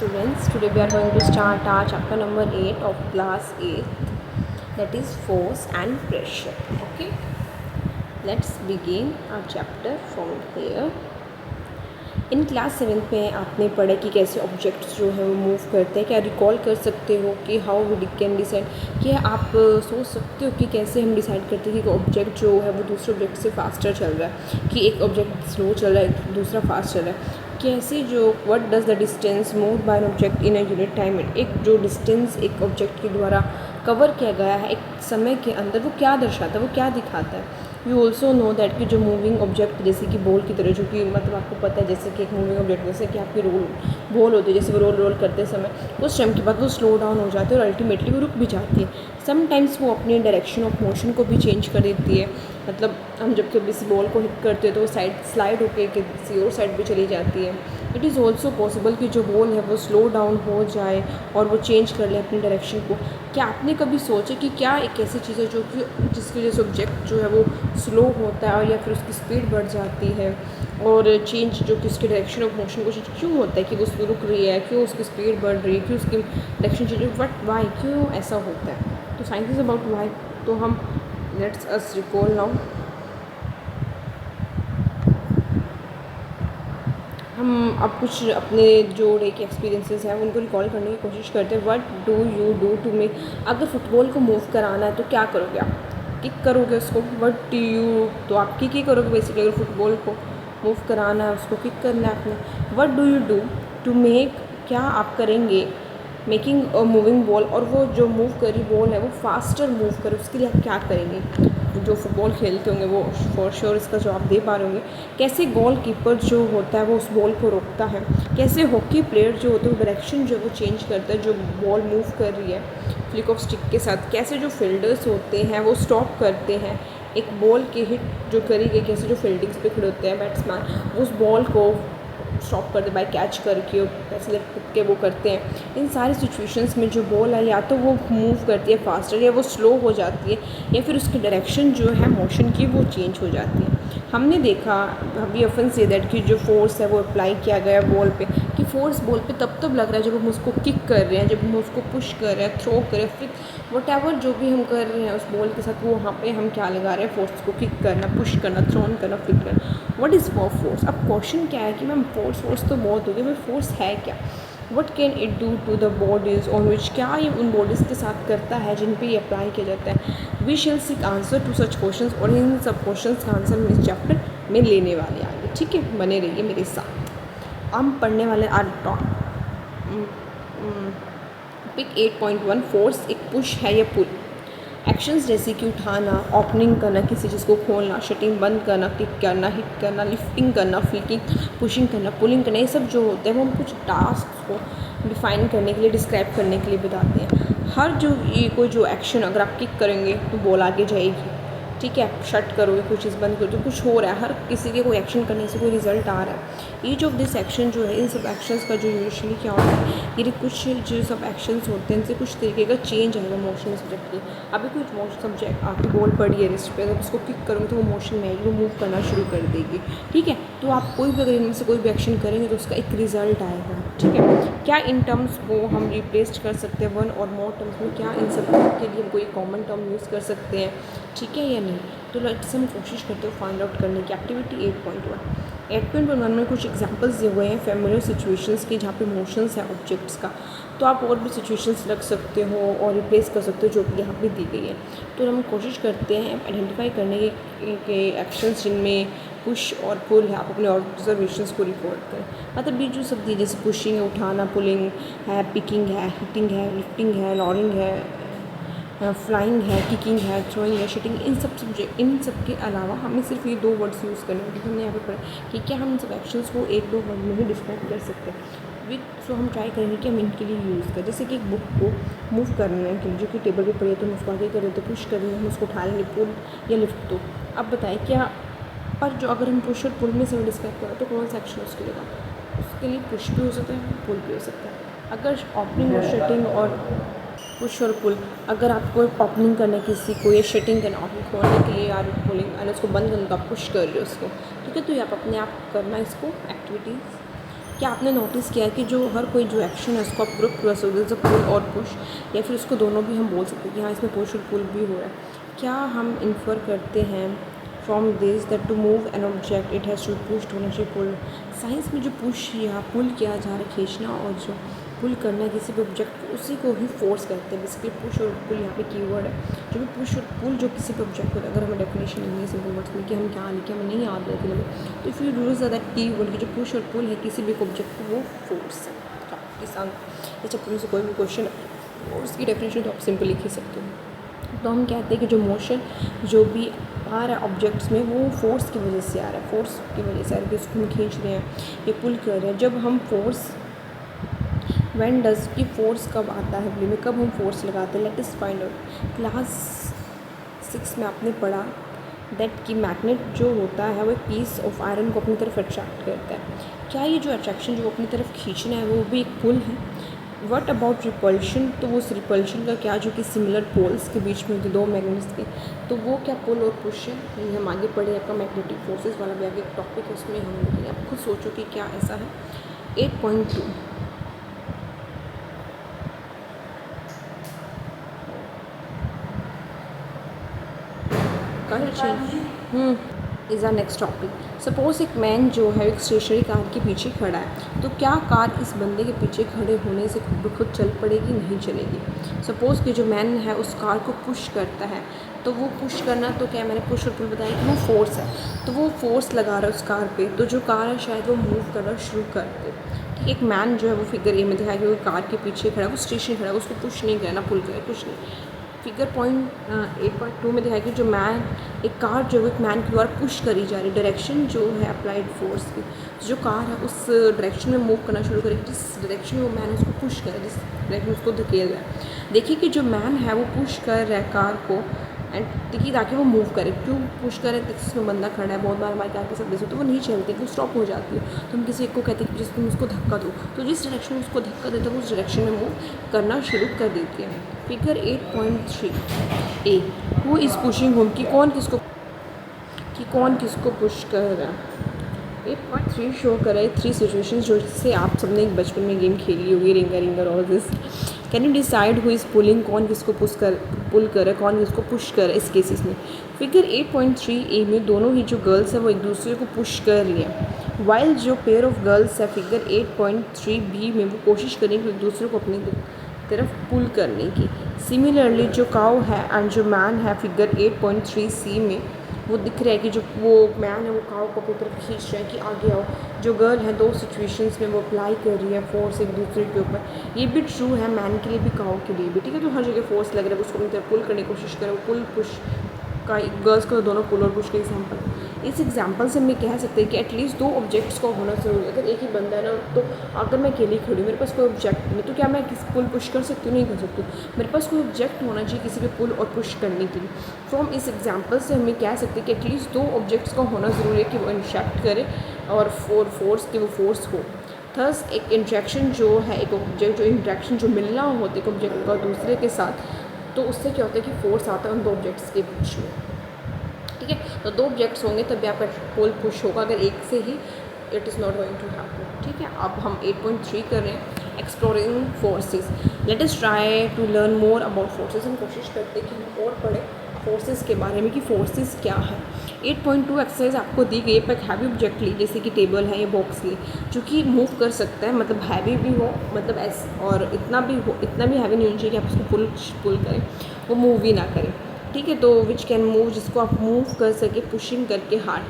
Students, today we are going to start our chapter number 8 of class 8, that is force and pressure. Okay, let's begin our chapter from here. In class 7th में आपने पढ़ा कि कैसे objects जो है वो move करते हैं। क्या रिकॉल कर सकते हो कि हाउ वी कैन डिसाइड, कि आप सोच सकते हो कि कैसे हम डिसाइड करते हैं कि ऑब्जेक्ट जो है वो दूसरे ऑब्जेक्ट से फास्टर चल रहा है, कि एक ऑब्जेक्ट स्लो चल रहा है दूसरा फास्ट चल रहा है। कैसे जो what does the distance move by an object in a unit time, एक जो डिस्टेंस एक ऑब्जेक्ट के द्वारा कवर किया गया है एक समय के अंदर, वो क्या दर्शाता है, वो क्या दिखाता है। यू ऑल्सो नो दैट कि जो मूविंग ऑब्जेक्ट जैसे कि बॉल की तरह, जो कि मतलब आपको पता है जैसे कि एक मूविंग ऑब्जेक्ट जैसे कि आपकी बॉल होती है, जैसे वो रोल करते समय उस टाइम के बाद वो स्लो डाउन हो जाती है और अल्टीमेटली वो रुक भी जाती है। समटाइम्स वो अपनी डायरेक्शन ऑफ मोशन को भी चेंज कर देती है। मतलब हम जब कभी इस बॉल को हिट करते हैं तो वो साइड स्लाइड होकर किसी और साइड पर चली जाती है। इट इज़ ऑल्सो पॉसिबल कि जो बॉल है वो स्लो डाउन हो जाए और वो चेंज कर ले अपनी डायरेक्शन को। क्या आपने कभी सोचा कि क्या एक ऐसी चीज़ है जो कि जिसकी वजह से ऑब्जेक्ट जो है वो स्लो होता है या फिर उसकी स्पीड बढ़ जाती है, और चेंज जो कि उसकी डायरेक्शन ऑफ मोशन को क्यों होता है, कि वो रुक रही है, क्यों उसकी स्पीड बढ़ रही है, क्यों उसकी डायरेक्शन चेंज, बट वाई, क्यों ऐसा होता है। तो साइंस इज अबाउट वाई। तो हम लेट्स अस रिकॉल नाउ। हम अब कुछ अपने जो डे के एक्सपीरियंसेस हैं उनको रिकॉल करने की कोशिश करते हैं। What do you do to make, अगर फुटबॉल को मूव कराना है तो क्या करोगे आप, किक करोगे उसको। व्हाट डू यू, तो आप किक ही करोगे बेसिकली। अगर फुटबॉल को मूव कराना है उसको किक करना है आपने। What do you do to make, क्या आप करेंगे मेकिंग अ मूविंग बॉल, और वो जो मूव करी बॉल है वो फास्टर मूव करे, उसके लिए आप क्या करेंगे। जो फुटबॉल खेलते होंगे वो फॉर श्योर इसका जवाब दे पा रहे होंगे। कैसे गोल कीपर जो होता है वो उस बॉल को रोकता है। कैसे हॉकी प्लेयर जो होते हैं वो डायरेक्शन जो वो चेंज करता है जो बॉल मूव कर रही है फ्लिक ऑफ स्टिक के साथ। कैसे जो फील्डर्स होते हैं वो स्टॉप करते हैं एक बॉल की हिट जो करी गई, कैसे जो फील्डिंग्स पे खड़े होते हैं बैट्समैन उस बॉल को स्टॉप करते बाय कैच करके और ऐसे लटक के वो करते हैं। इन सारी सिचुएशंस में जो बॉल है या तो वो मूव करती है फास्टर, या वो स्लो हो जाती है, या फिर उसकी डायरेक्शन जो है मोशन की वो चेंज हो जाती है। हमने देखा वी ऑफन से दैट कि जो फोर्स है वो अप्लाई किया गया बॉल पे, कि फोर्स बॉल पे तब लग रहा है जब हम उसको किक कर रहे हैं, जब हम उसको पुश कर रहे हैं, थ्रो कर रहे हैं, फिर वट जो भी हम कर रहे हैं उस बॉल के साथ, वो वहाँ पे हम क्या लगा रहे हैं, फोर्स को किक करना, पुश करना, थ्रोन करना, फ्लिक करना। What is for force. अब क्वेश्चन क्या है कि मैम फोर्स तो बहुत हो गया, भाई फोर्स है क्या। What can it do to the bodies on which, क्या ये उन बॉडीज़ के साथ करता है जिन पे ये अप्लाई किया जाता है। We shall seek answer to such question, और इन सब क्वेश्चन का आंसर हम इस चैप्टर में लेने वाले आगे। ठीक है, बने रहिए मेरे साथ। हम पढ़ने वाले पिक 8.1 फोर्स एक पुश है या पुल। एक्शंस जैसे कि उठाना, ओपनिंग करना, किसी चीज़ को खोलना, शटिंग बंद करना, क्लिक करना, हिट करना, लिफ्टिंग करना, फ्लिकिंग, पुशिंग करना, पुलिंग करना, ये सब जो होते हैं वो हम कुछ टास्क को डिफाइन करने के लिए, डिस्क्राइब करने के लिए बताते हैं। हर जो ये कोई जो एक्शन अगर आप किक करेंगे तो बॉल आगे जाएगी, ठीक है। शट करोगे, कोई चीज़ बंद करो तो कुछ हो रहा है, हर किसी के कोई एक्शन करने से कोई रिजल्ट आ रहा है। ईच ऑफ दिस एक्शन जो है, इन सब एक्शंस का जो यूजुअली क्या होता है, ये कुछ जो सब एक्शंस होते हैं इनसे कुछ तरीके का चेंज आएगा मोशन सब्जेक्ट की। अभी कुछ मोशन सब्जेक्ट आपकी बॉल पड़ी है रिस्ट पे, अगर उसको किक करोगे तो वो मोशन में आएगी, वो मूव करना शुरू कर देगी, ठीक है। तो आप कोई भी अगर इनमें से कोई भी एक्शन करेंगे तो उसका एक रिजल्ट आएगा, ठीक है। क्या इन टर्म्स को हम रिप्लेस कर सकते हैं वन और मोर टर्म्स में, क्या इन सब के लिए हम कोई कॉमन टर्म यूज़ कर सकते हैं, ठीक है या नहीं। तो लेट्स हम कोशिश करते हो फाइंड आउट करने की। एक्टिविटी 8.1 में कुछ एग्जांपल्स दिए हुए हैं फेमिलियर सिचुएशंस की जहाँ पे मोशंस है ऑब्जेक्ट्स का। तो आप और भी सिचुएशंस रख सकते हो और रिप्लेस कर सकते हो जो कि यहाँ पे दी गई है। तो हम कोशिश करते हैं आइडेंटिफाई करने के एक्शंस जिनमें पुश और पुल है। आप अपने ऑब्जर्वेशंस को रिकॉर्ड करें। मतलब ये जो सब दी जैसे पुशिंग है, उठाना, पुलिंग है, पिकिंग है, हिटिंग है, लिफ्टिंग है, लॉरिंग है, फ्लाइंग है, किकिंग है, थ्रोइंग है, शटिंग, इन सब के अलावा हमें सिर्फ ये 2 वर्ड्स यूज़ करने हैं, क्योंकि हमने यहाँ पे पढ़ा कि क्या हम इन सब एक्शंस को 1-2 वर्ड में ही डिस्क्राइब कर सकते हैं। सो हम ट्राई करेंगे कि हम इनके लिए यूज़ करें। जैसे कि एक बुक को मूव करने के लिए जो कि टेबल पे पड़ी है तो हम उसको आगे कर रहे तो पुश करेंगे, हम उसको उठा लेंगे, पुल या लिफ्ट। तो अब बताएं क्या, पर जो अगर हम पुश और पुल में से डिस्क्राइब करें तो कौन सा एक्शन उसके लिए उसके लिए पुश भी हो सकता है, पुल भी हो सकता है। अगर ओपनिंग और शटिंग और पुश और पुल, अगर आपको ओपनिंग करना है किसी को या शटिंग करना, ओपनिंग खोलने के लिए या पुलिंग और उसको बंद करना तो आप पुश कर रहे हो उसको, ठीक है। तो ये आप अपने आप करना इसको एक्टिविटीज़। क्या आपने नोटिस किया है कि जो हर कोई जो एक्शन है उसको आप ग्रुप प्लस जैसे पुल और पुश, या फिर उसको दोनों भी हम बोल सकते हैं कि हाँ इसमें पुश और पुल भी हो रहा है। क्या हम इन्फर करते हैं from this that to move an object it has to pushed होना चाहिए पुल। साइंस में जो पुश या पुल किया जा रहा है, खींचना और जो पुल करना है किसी भी ऑब्जेक्ट को, उसी को ही फोर्स करते हैं। बेसिकली पुश और पुल यहाँ पे कीवर्ड है। जो भी पुश और पुल जो किसी भी ऑब्जेक्ट होता है, अगर हमें डेफिनेशन नहीं है सिंपल वर्ड्स में कि हम क्या लिखे, हमें नहीं याद रहती हमें, तो if you use that keyword कि जो पुश और पुल है किसी भी ऑब्जेक्ट को, वो फोर्स है। किसान इस चैप्टर में से कोई भी क्वेश्चन और उसकी डेफिनेशन तो आप सिंपल लिख ही सकते हो। तो हम कहते हैं कि जो मोशन जो भी आ रहा है ऑब्जेक्ट्स में, वो फोर्स की वजह से आ रहा है, फोर्स की वजह से आ रहा है कि उसको हम खींच रहे हैं या पुल कर रहे हैं। जब हम फोर्स व्हेन डज की फोर्स कब आता है प्ले में, कब हम फोर्स लगाते हैं, late us find out. Class 6 में आपने पढ़ा दैट कि मैग्नेट जो होता है वो एक पीस ऑफ आयरन को अपनी तरफ अट्रैक्ट करता है। क्या ये जो अट्रैक्शन जो अपनी तरफ खींचना है वो भी एक पुल है? व्हाट अबाउट रिपल्शन, तो उस रिपल्शन का क्या जो कि सिमिलर पोल्स के बीच में होते दो मैग्नेट्स के, तो वो क्या पुल और पुश है? ये हम आगे पढ़े, आपका मैग्नेटिक फोर्सेस वाला भी आगे एक टॉपिक है, उसमें हम देखेंगे। आप खुद सोचो कि क्या ऐसा है। 8.2 is our next topic. Suppose एक मैन जो है एक स्टेशनरी कार के पीछे खड़ा है, तो क्या कार इस बंदे के पीछे खड़े होने से खुद ब खुद चल पड़ेगी? नहीं चलेगी। सपोज़ कि जो मैन है उस कार को पुश करता है, तो वो पुश करना तो क्या मैंने पुश और पुल बताया कि वो फोर्स है, तो वो फोर्स लगा रहा है उस कार पे, तो जो कार है शायद वो मूव करना शुरू कर दे। ठीक, एक मैन जो है वो फिगर ए में दिखाया कि वो कार के पीछे खड़ा है, वो स्टेशन खड़ा है, उसको पुश नहीं करना, पुल करे, कुछ नहीं। फिगर 8.2 में दिखाया कि जो मैन एक कार जो है एक मैन के द्वारा पुश करी जा रही है, डायरेक्शन जो है अप्लाइड फोर्स की, जो कार है उस डायरेक्शन में मूव करना शुरू करे, जिस डायरेक्शन में वो मैन उसको पुश करे, जिस डायरेक्शन उसको धकेल रहा है। देखिए कि जो मैन है वो पुश कर रहा है कार को, एंड देखिए ताकि वो मूव करे। क्यों पुश करे? जिसमें बंदा खड़ा है, बहुत बार हमारी कार के साथ देखे तो वो नहीं चलती, वो स्टॉप हो जाती है, तो हम किसी एक को कहते हैं कि जिस तुम उसको धक्का दो, तो जिस डायरेक्शन में उसको धक्का देता है वो उस डायरेक्शन में मूव करना शुरू कर देती है। Figure 8.3 A, who is pushing home, कि कौन किसको पुश कर रहा है। 8.3 शो कर रहा है 3 सिचुएशंस जो जिससे आप सबने एक बचपन में गेम खेली होगी, रिंगर और this. Can you decide who is pulling, कौन किसको पुल कर रहा है, कौन किसको पुश कर रहा है इस केसेस में। फिगर 8.3 ए में दोनों ही जो गर्ल्स हैं वो एक दूसरे को पुश कर रही हैं, वाइल जो पेयर ऑफ गर्ल्स है फिगर 8.3 बी में वो कोशिश करेंगे एक दूसरे को अपनी तरफ पुल करने की। सिमिलरली जो काउ है एंड जो मैन है फिगर 8.3 सी में वो दिख रहा है कि जो वो मैन है वो काउ को अपनी तरफ खींच रहा है कि आगे आओ। जो गर्ल है दो सिचुएशंस में वो अप्लाई कर रही है फोर्स एक दूसरे के ऊपर। ये भी ट्रू है मैन के लिए भी काउ के लिए भी, ठीक है। तो हर जगह फोर्स लग रहा है, उसको अपनी तरफ पुल करने की कोशिश करे, वो पुल पुश का गर्ल्स को तो दोनों पुल और पुश के एग्जाम्पल। इस एग्जाम्पल से हम कह सकते हैं कि एटलीस्ट 2 ऑब्जेक्ट्स का होना जरूरी है। अगर एक ही बंदा है ना, तो अगर मैं अकेली खड़ी हूँ, मेरे पास कोई ऑब्जेक्ट नहीं, तो क्या मैं किसी पुल पुश कर सकती हूँ? नहीं कर सकती। मेरे पास कोई ऑब्जेक्ट होना चाहिए किसी भी पुल और पुश करने के लिए। फ्रॉम इस एग्जाम्पल से हमें कह सकते हैं कि एटलीस्ट 2 ऑब्जेक्ट्स का होना ज़रूरी है कि वो इंटरेक्ट करे और फोर्स की वो फोर्स हो। थर्स एक इंट्रैक्शन जो है, एक ऑब्जेक्ट जो इंट्रैक्शन जो मिलना होता है एक ऑब्जेक्ट का दूसरे के साथ, तो उससे क्या होता है कि फोर्स आता है उन 2 ऑब्जेक्ट्स के बीच में, ठीक है। तो 2 ऑब्जेक्ट्स होंगे तभी आपका पुल पुश होगा, अगर एक से ही it is not going to happen, ठीक है। अब हम 8.3 कर रहे हैं exploring forces. Let us try to learn more about forces. हम कोशिश करते हैं कि हम और पढ़ें फोर्सेस के बारे में कि फोर्सेस क्या है। 8.2 एक्सरसाइज आपको दी गई है, पर हैवी ऑब्जेक्ट ली जैसे कि टेबल है या बॉक्स ली जो कि मूव कर सकता है, मतलब हैवी भी हो, मतलब ऐसे, और इतना भी हैवी नहीं होना चाहिए कि आप उसको पुल करें, वो मूव भी ना करें, ठीक है। तो विच कैन मूव, जिसको आप मूव कर सके पुशिंग करके हार्ड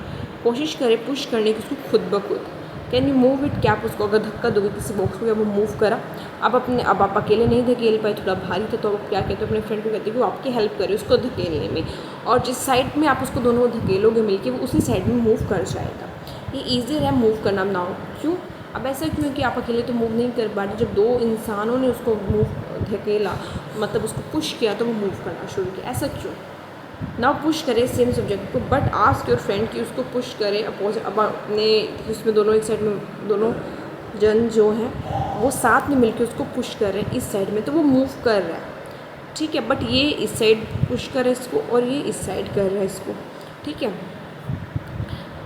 कोशिश करें पुश करने की उसको खुद ब खुद। कैन यू मूव इट, क्या आप उसको अगर धक्का दोगे किसी बॉक्स को या वो मूव करा, अब आप अकेले नहीं धकेल पाए, थोड़ा भारी था, तो आप क्या कहते हो अपने फ्रेंड को कहते हो कि वो आपकी हेल्प करे उसको धकेलने में, और जिस साइड में आप उसको दोनों धकेलोगे मिलके वो उसी साइड में मूव कर जाएगा। ये ईजियर है मूव करना नाउ। क्यों? अब ऐसा क्यों है कि आप अकेले तो मूव नहीं कर पा रहे, जब 2 इंसानों ने उसको मूव धकेला, मतलब उसको पुश किया, तो वो मूव करना शुरू किया। ऐसा क्यों? ना पुश करे सेम सब्जेक्ट को, बट आस्क योर फ्रेंड कि उसको पुश करे अपोजिट। अब अपने उसमें दोनों एक साइड में दोनों जन जो हैं वो साथ में मिलकर उसको पुश कर रहे हैं इस साइड में, तो वो मूव कर रहा है, ठीक है। बट ये इस साइड पुश कर रहा है इसको और ये इस साइड कर रहा है इसको, ठीक है।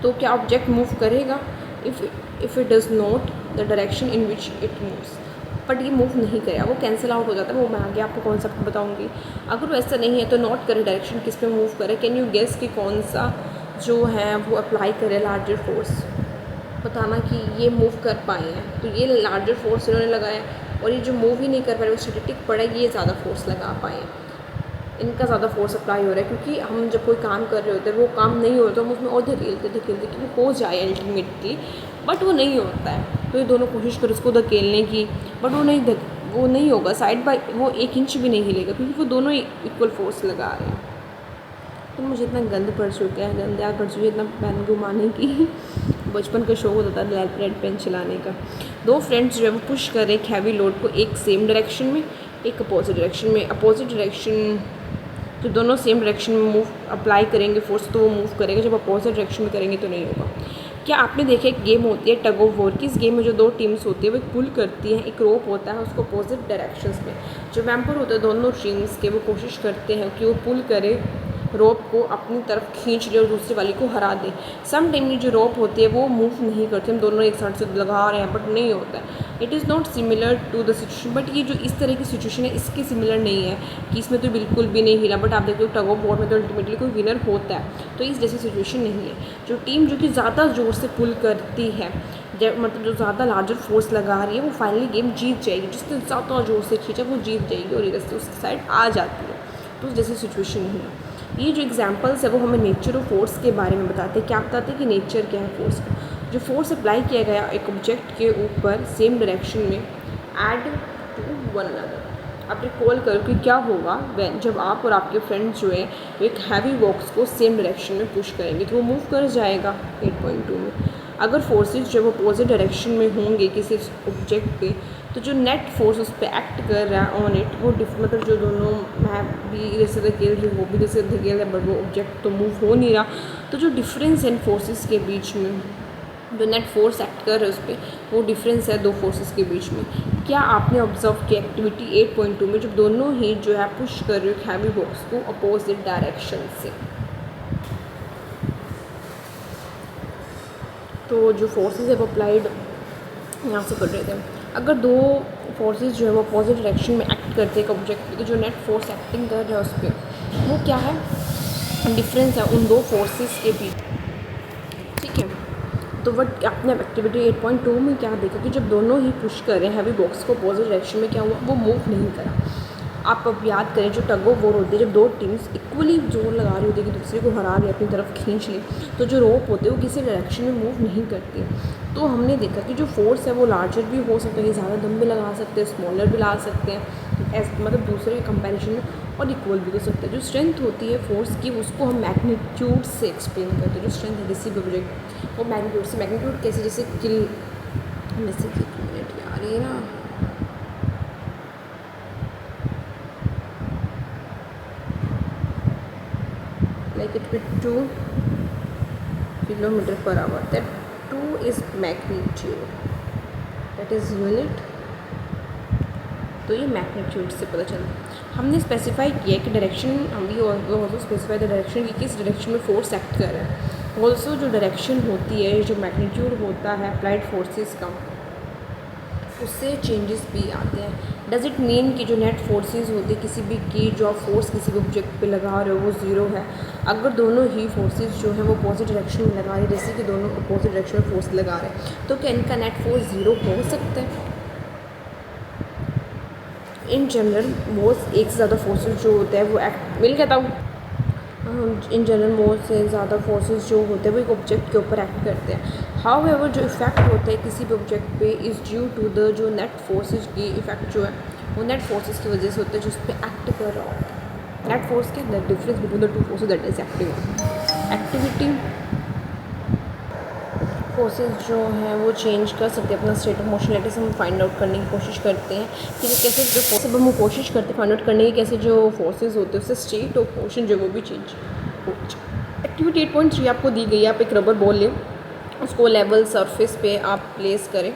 तो क्या ऑब्जेक्ट मूव करेगा? If it does not, the direction in which it moves, but ये मूव नहीं करेगा, वो कैंसिल आउट हो जाता है। वो मैं आगे आपको कॉन्सेप्ट बताऊंगी। अगर वो ऐसा नहीं है तो नोट करे डायरेक्शन किस पे मूव करे। कैन यू गेस कि कौन सा जो है वो अप्लाई करे लार्जर फोर्स, बताना कि ये मूव कर पाए हैं। तो ये लार्जर फोर्स इन्होंने लगाया, और ये जो मूव ही नहीं कर पा रहे वो स्टैटिक पड़ा है, ये ज़्यादा फोर्स लगा पाए हैं, इनका ज़्यादा फोर्स अप्लाई हो रहा है। क्योंकि हम जब कोई काम कर रहे होते हैं वो काम नहीं होता, हम उसमें और धकेलते कि वो हो जाए अल्टीमेटली, बट वो नहीं होता है। तो ये दोनों कोशिश कर उसको धकेलने की, बट वो नहीं होगा साइड बाई, वो 1 इंच भी नहीं हिलेगा, क्योंकि वो दोनों इक्वल फोर्स लगा रहे हैं। तो मुझे इतना गंद पड़ चुका है, गंदा कर चुकी है इतना पेन घुमाने की। बचपन का शौक होता था रेड पेन चलाने का। 2 फ्रेंड्स जो है वो पुश कर रहे हैं हैवी लोड को, एक सेम डायरेक्शन में, एक अपोजिट डायरेक्शन में। अपोजिट डायरेक्शन तो दोनों सेम डायरेक्शन में मूव अप्लाई करेंगे फोर्स तो वो मूव करेगा, जब अपोजिट डायरेक्शन में करेंगे तो नहीं होगा। क्या आपने देखा एक गेम होती है टग ऑफ वॉर की, इस गेम में जो 2 टीम्स होती है वो एक पुल करती हैं, एक रोप होता है उसको अपोजिट डायरेक्शंस में। जो मेंबर होते हैं दोनों टीम्स के वो कोशिश करते हैं कि वो पुल करे, रोप को अपनी तरफ खींच ले और दूसरी वाली को हरा दे। सम टाइम ये जो रोप होती है वो मूव नहीं करती, हम दोनों एक साइड से लगा रहे हैं बट नहीं होता है। It is not similar to the situation, but ये जो इस तरह की सिचुएशन है इसके सिमिलर नहीं है कि इसमें तो बिल्कुल भी नहीं हिला, बट आप देखते हो टग ऑफ वॉर में तो अल्टीमेटली कोई विनर होता है। तो इस जैसी सिचुएशन नहीं है। जो टीम जो कि ज़्यादा ज़ोर से पुल करती है, जब मतलब जो ज़्यादा लार्जर फोर्स लगा रही है, वो फाइनली गेम जीत जाएगी। जिसने ज़्यादा ज़ोर से खींचा वो जीत जाएगी और इधर से उसकी साइड आ जाती है। तो उस जैसी सिचुएशन नहीं है। ये जो एग्जांपल्स है वो हमें नेचर ऑफ फोर्स के बारे में बताते हैं। क्या बताते हैं कि नेचर क्या है फोर्स का। जो फोर्स अप्लाई किया गया एक ऑब्जेक्ट के ऊपर सेम डायरेक्शन में ऐड टू वन अनदर। आप रिकॉल करो कि क्या होगा जब आप और आपके फ्रेंड्स जो है एक हैवी बॉक्स को सेम डायरेक्शन में पुश करेंगे तो वो मूव कर जाएगा 8.2 में। अगर फोर्सेस जो वो अपोजिट डायरेक्शन में होंगे किसी ऑब्जेक्ट पे, तो जो नेट फोर्स उस पर एक्ट कर रहा है ऑन इट वो मतलब जो दोनों मैं भी इधर से धकेल रही हूँ वो भी इधर से धकेल रहा है, बट वो ऑब्जेक्ट तो मूव हो नहीं रहा। तो जो डिफरेंस है इन फोर्सेस के बीच में, जो नेट फोर्स एक्ट कर रहा है उस पर, वो डिफरेंस है 2 फोर्सेस के बीच में। क्या आपने ऑब्जर्व किया एक्टिविटी 8.2 में जब दोनों ही जो है पुश कर रहे हो हैवी बॉक्स को अपोजिट डायरेक्शन से। तो जो फोर्सेस है वो अप्लाइड यहाँ से कर रहे थे। अगर 2 फोर्सेस जो है वो अपोजिट डायरेक्शन में एक्ट करते हैं एक ऑब्जेक्ट पे, तो जो नेट फोर्स एक्टिंग कर रहा है उस पर वो क्या है, डिफरेंस है उन 2 फोर्सेस के बीच। ठीक है, तो वट आपने एक्टिविटी 8.2 में क्या देखा कि जब दोनों ही पुश कर रहे हैं हैवी बॉक्स को अपोजिट डायरेक्शन में, क्या हुआ, वो मूव नहीं करा। आप अब याद करें जो टग ऑफ वॉर होती है, जब 2 टीम्स इक्वली जोर लगा रही होती है कि दूसरे को हरा ले अपनी तरफ खींच ले, तो जो रोप होते हैं वो किसी डायरेक्शन में मूव नहीं करती। तो हमने देखा कि जो फोर्स है वो लार्जर भी हो सकता है, ज़्यादा दम भी लगा सकते हैं, स्मॉलर भी ला सकते हैं, मतलब दूसरे कंपैरिजन में, और इक्वल भी हो सकता है। जो स्ट्रेंथ होती है फोर्स की उसको हम मैग्नीट्यूड से एक्सप्लेन करते हैं। जो स्ट्रेंथ है किसी भी ऑब्जेक्ट वो मैग्नीट्यूड से, मैग्नीट्यूड कैसे, जैसे किल जैसे कि मिनट यार ये ना like it with 2 kilometer per hour, that 2 is magnitude, that is unit। तो ये मैग्नीट्यूड से पता चलता। हमने स्पेसिफाई किया कि डायरेक्शन, हम भी ऑल्सो स्पेसिफाई द डायरेक्शन कि किस डायरेक्शन में फोर्स एक्ट कर रहा है। ऑल्सो जो डायरेक्शन होती है, जो मैग्नीट्यूड होता है अप्लाइड फोर्सेस का, उससे चेंजेस भी आते हैं। डज इट मीन कि जो नेट फोर्सेस होती है किसी भी की, जो आप फोर्स किसी भी ऑब्जेक्ट पे लगा रहे हो वो 0 है अगर दोनों ही फोर्सेस जो हैं वो अपोजिट डायरेक्शन में लगा रहे हैं, जैसे कि दोनों अपोजिट डायरेक्शन में फोर्स लगा रहे हैं, तो क्या इनका नेट फोर्स 0 हो सकता है? इन जनरल मोस्ट एक से ज़्यादा फोर्सेस जो होते हैं वो एक्ट मिल कहता हूँ इन जनरल मोड से ज़्यादा फोर्सेस जो होते हैं वो एक ऑब्जेक्ट के ऊपर एक्ट करते हैं। हाउ एवर जो इफ़ेक्ट होता है किसी भी ऑब्जेक्ट पे इज़ ड्यू टू द जो नेट फोर्सेस की इफ़ेक्ट जो है वो नेट फोर्सेस की वजह से होता है जो उस पर एक्ट कर रहा होता है। नेट फोर्स के the difference between the 2 forces that is acting activity. Forces जो हैं वो चेंज कर सकते हैं अपना state of motion. Let us हम फाइंड आउट करने की कोशिश करते हैं कि कैसे जो फोर्स हम कोशिश करते हैं फाइंड आउट करने की कैसे जो फोर्सेस होते हैं उससे स्टेट ऑफ मोशन जो वो भी चेंज हो जाए। एक्टिविटी 8.3 आपको दी गई है। आप एक रबर बॉल लें, उसको लेवल सरफेस पे आप प्लेस करें,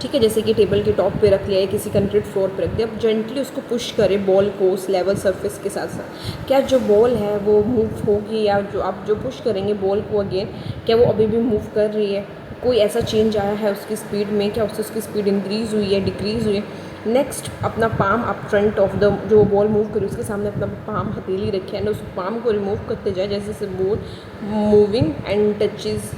ठीक है, जैसे कि टेबल के टॉप पे रख लिया है, किसी कंक्रीट फ्लोर पे रख दिया। अब जेंटली उसको पुश करें बॉल को उस लेवल सरफेस के साथ साथ। क्या जो बॉल है वो मूव होगी, या जो आप जो पुश करेंगे बॉल को अगेन क्या वो अभी भी मूव कर रही है? कोई ऐसा चेंज आया है उसकी स्पीड में, क्या उससे उसकी स्पीड इंक्रीज़ हुई है, डिक्रीज़ हुई है। नेक्स्ट, अपना पाम आप फ्रंट ऑफ द जो बॉल मूव करे उसके सामने अपना पाम हथेली रखे एंड उस पाम को रिमूव करते जाए जैसे जैसे ball moving and touches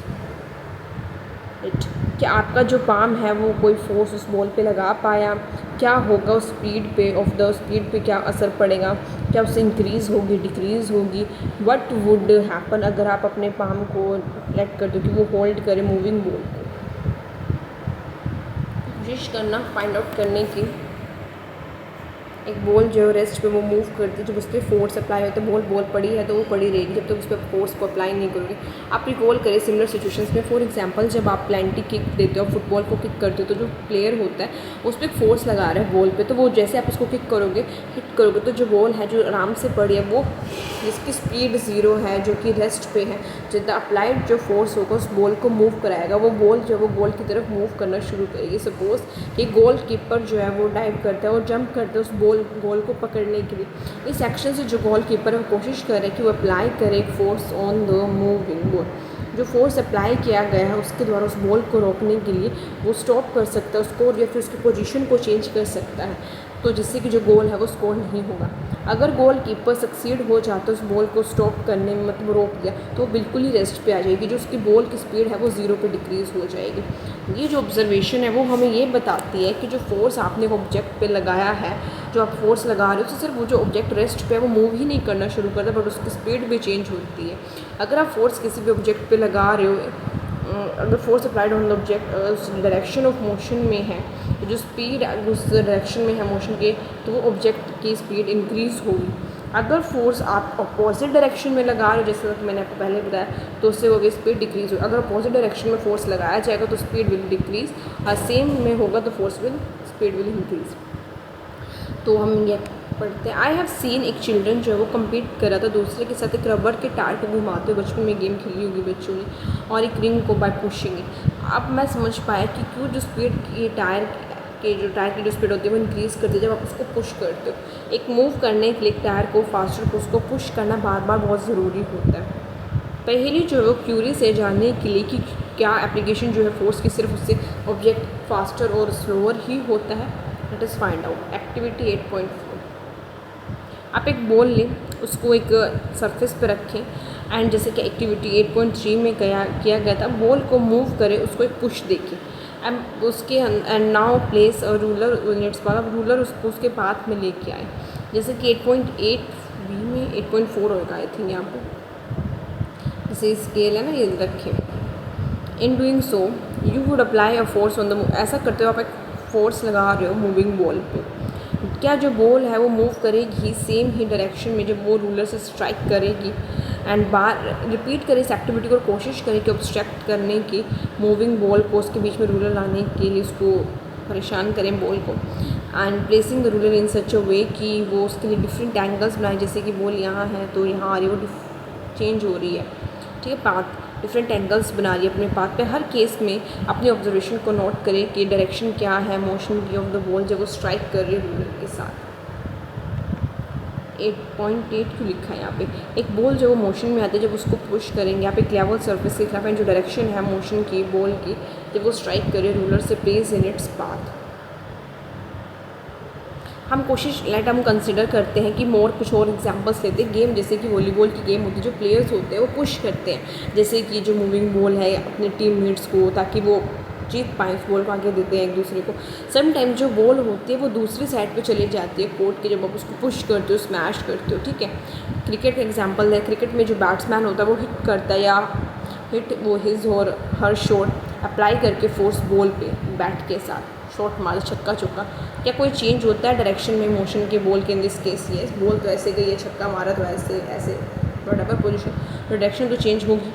it. क्या आपका जो पाम है वो कोई फोर्स उस बॉल पे लगा पाया, क्या होगा उस स्पीड पे, ऑफ द स्पीड पे क्या असर पड़ेगा, क्या उससे इंक्रीज़ होगी, डिक्रीज़ होगी। व्हाट वुड हैपन अगर आप अपने पाम को लेट कर दो कि वो होल्ड करे मूविंग बॉल को। कोशिश करना फाइंड आउट करने की। एक बॉल जो रेस्ट पे वो मूव करती है, जब उस पर फोर्स अप्लाई होता है, बॉल पड़ी है तो वो पड़ी रहेगी जब तक उस पर फोर्स को अप्लाई नहीं करोगे। आप रिकॉल करें सिमिलर सिचुएशंस में। फॉर एग्जांपल, जब आप प्लेंटी किक देते हो, फुटबॉल को किक करते हो, तो जो प्लेयर होता है उस पर फोर्स लगा रहा है बॉल पे, तो वो जैसे आप उसको किक करोगे, हिट करोगे, तो जो बॉल है जो आराम से पड़ी है वो जिसकी स्पीड 0 है, जो कि रेस्ट पे है, जितना अप्लाइड जो फोर्स होगा उस बॉल को मूव कराएगा, वो बॉल जो वो गोल की तरफ मूव करना शुरू करेगी। सपोज कि गोल कीपर जो है वो डाइव करता है और जंप करता है उस गोल को पकड़ने के लिए। इस एक्शन से जो गोल कीपर है वो कोशिश करे कि वो अप्लाई करे force on the moving ball. जो फोर्स अप्लाई किया गया है उसके द्वारा उस बॉल को रोकने के लिए वो स्टॉप कर सकता है उसको, या फिर उसकी पोजीशन को चेंज कर सकता है, तो जिससे कि जो गोल है वो स्कोर नहीं होगा। अगर गोल कीपर सक्सीड हो जाता है उस बॉल को स्टॉप करने में, मतलब रोक दिया, तो वो बिल्कुल ही रेस्ट पे आ जाएगी, जो उसकी बॉल की स्पीड है वो 0 पे डिक्रीज़ हो जाएगी। ये जो ऑब्जर्वेशन है वो हमें ये बताती है कि जो फोर्स आपने ऑब्जेक्ट पे लगाया है, जो आप फोर्स लगा रहे हो, तो सिर्फ वो जो ऑब्जेक्ट रेस्ट पे है वो मूव ही नहीं करना शुरू करता, बट उसकी स्पीड भी चेंज होती है। अगर आप फोर्स किसी भी ऑब्जेक्ट पे लगा रहे हो, अगर force applied on the object उस डायरेक्शन ऑफ मोशन में है, तो जो स्पीड उस डायरेक्शन में है मोशन के, तो वो ऑब्जेक्ट की स्पीड इंक्रीज़ होगी। अगर फोर्स आप अपोजिट डायरेक्शन में लगा रहे हो, जैसे कि मैंने आपको पहले बताया, तो उससे वो स्पीड डिक्रीज़ होगी। अगर अपोजिट डायरेक्शन में फोर्स लगाया जाएगा तो स्पीड विल डिक्रीज़, और सेम में होगा तो स्पीड विल इंक्रीज़। तो हम ये पढ़ते हैं। आई हैव सीन, एक चिल्ड्रन जो है वो कम्पीट कर रहा था दूसरे के साथ एक रबर के टायर को घुमाते हुए। बचपन में गेम खेली होगी बच्चों ने, और एक रिंग को बाय पुशिंग। अब मैं समझ पाया कि क्यों जो स्पीड की टायर की जो स्पीड होती है वो इंक्रीज़ करती है जब आप उसको पुश करते हो। एक मूव करने के लिए टायर को फास्टर को उसको पुश करना बार बार बहुत ज़रूरी होता है। पहली जो है वो क्यूरी से जानने के लिए कि क्या एप्लीकेशन जो है फोर्स की सिर्फ उससे ऑब्जेक्ट फास्टर और स्लोअर ही होता है। Let us find out. Activity 8.4। आप एक बॉल लें, उसको एक सरफेस पे रखें, एंड जैसे कि एक्टिविटी 8.3 में किया गया था, बॉल को मूव करें, उसको एक पुश देखें, एंड उसके and now place a ruler in its path. अब रूलर उसको उसके पाथ में लेके आए, जैसे कि 8.8 बी में 8.4 होगा आई थिंक, यहाँ पर जैसे स्केल है ना ये रखें। In doing so you would apply a force on the, ऐसा करते हो आप एक फोर्स लगा रहे हो मूविंग बॉल पे। क्या जो बॉल है वो मूव करेगी सेम ही डायरेक्शन में जब वो रूलर से स्ट्राइक करेगी, एंड बार रिपीट करें इस एक्टिविटी को, कोशिश करें कि ऑब्स्ट्रैक्ट करने की मूविंग बॉल को, उसके बीच में रूलर लाने के लिए उसको परेशान करें बॉल को, and placing the ruler in such a way कि वो उसके लिए डिफरेंट एंगल्स बनाए, जैसे कि बॉल यहाँ है तो यहाँ आ रही है, वो चेंज हो रही है, ठीक है, पाथ डिफरेंट एंगल्स बना रही है अपने पाथ पे। हर केस में अपनी ऑब्जर्वेशन को नोट करें कि डायरेक्शन क्या है मोशन की ऑफ द बॉल जब वो स्ट्राइक कर रही है रूलर के साथ। 8.8 क्यों लिखा है यहाँ पे। एक बॉल जब वो मोशन में आती है, जब उसको पुश करेंगे, यहाँ पे एक लेवल सरफेस के खिलाफ जो डायरेक्शन है मोशन की बॉल की, जब वो स्ट्राइक करे रूलर से, प्लेस इन इट्स पाथ। हम कंसिडर करते हैं कि कुछ और एग्जांपल्स लेते हैं। गेम जैसे कि वॉलीबॉल की गेम होती है, जो प्लेयर्स होते हैं वो पुश करते हैं, जैसे कि जो मूविंग बॉल है अपने टीममेट्स को, ताकि वो जीत पाएँ, उस बॉल को आगे देते हैं एक दूसरे को। समटाइम जो बॉल होती है वो दूसरी साइड पे चली जाती है कोर्ट के, जब आप उसको पुश करते हो, स्मैश करते हो, ठीक है। क्रिकेट का एग्जांपल है, क्रिकेट में जो बैट्समैन होता है वो हिट करता है, या हिट वो हिज और हर शॉट अप्लाई करके फोर्स बॉल पे बैट के साथ शॉट मारे, छक्का चौका। क्या कोई चेंज होता है डायरेक्शन में मोशन के बॉल के? इन दिस केस ये बॉल तो ऐसे गई है, छक्का मारा तो ऐसे वटएवर पोजीशन, डायरेक्शन तो चेंज होगी,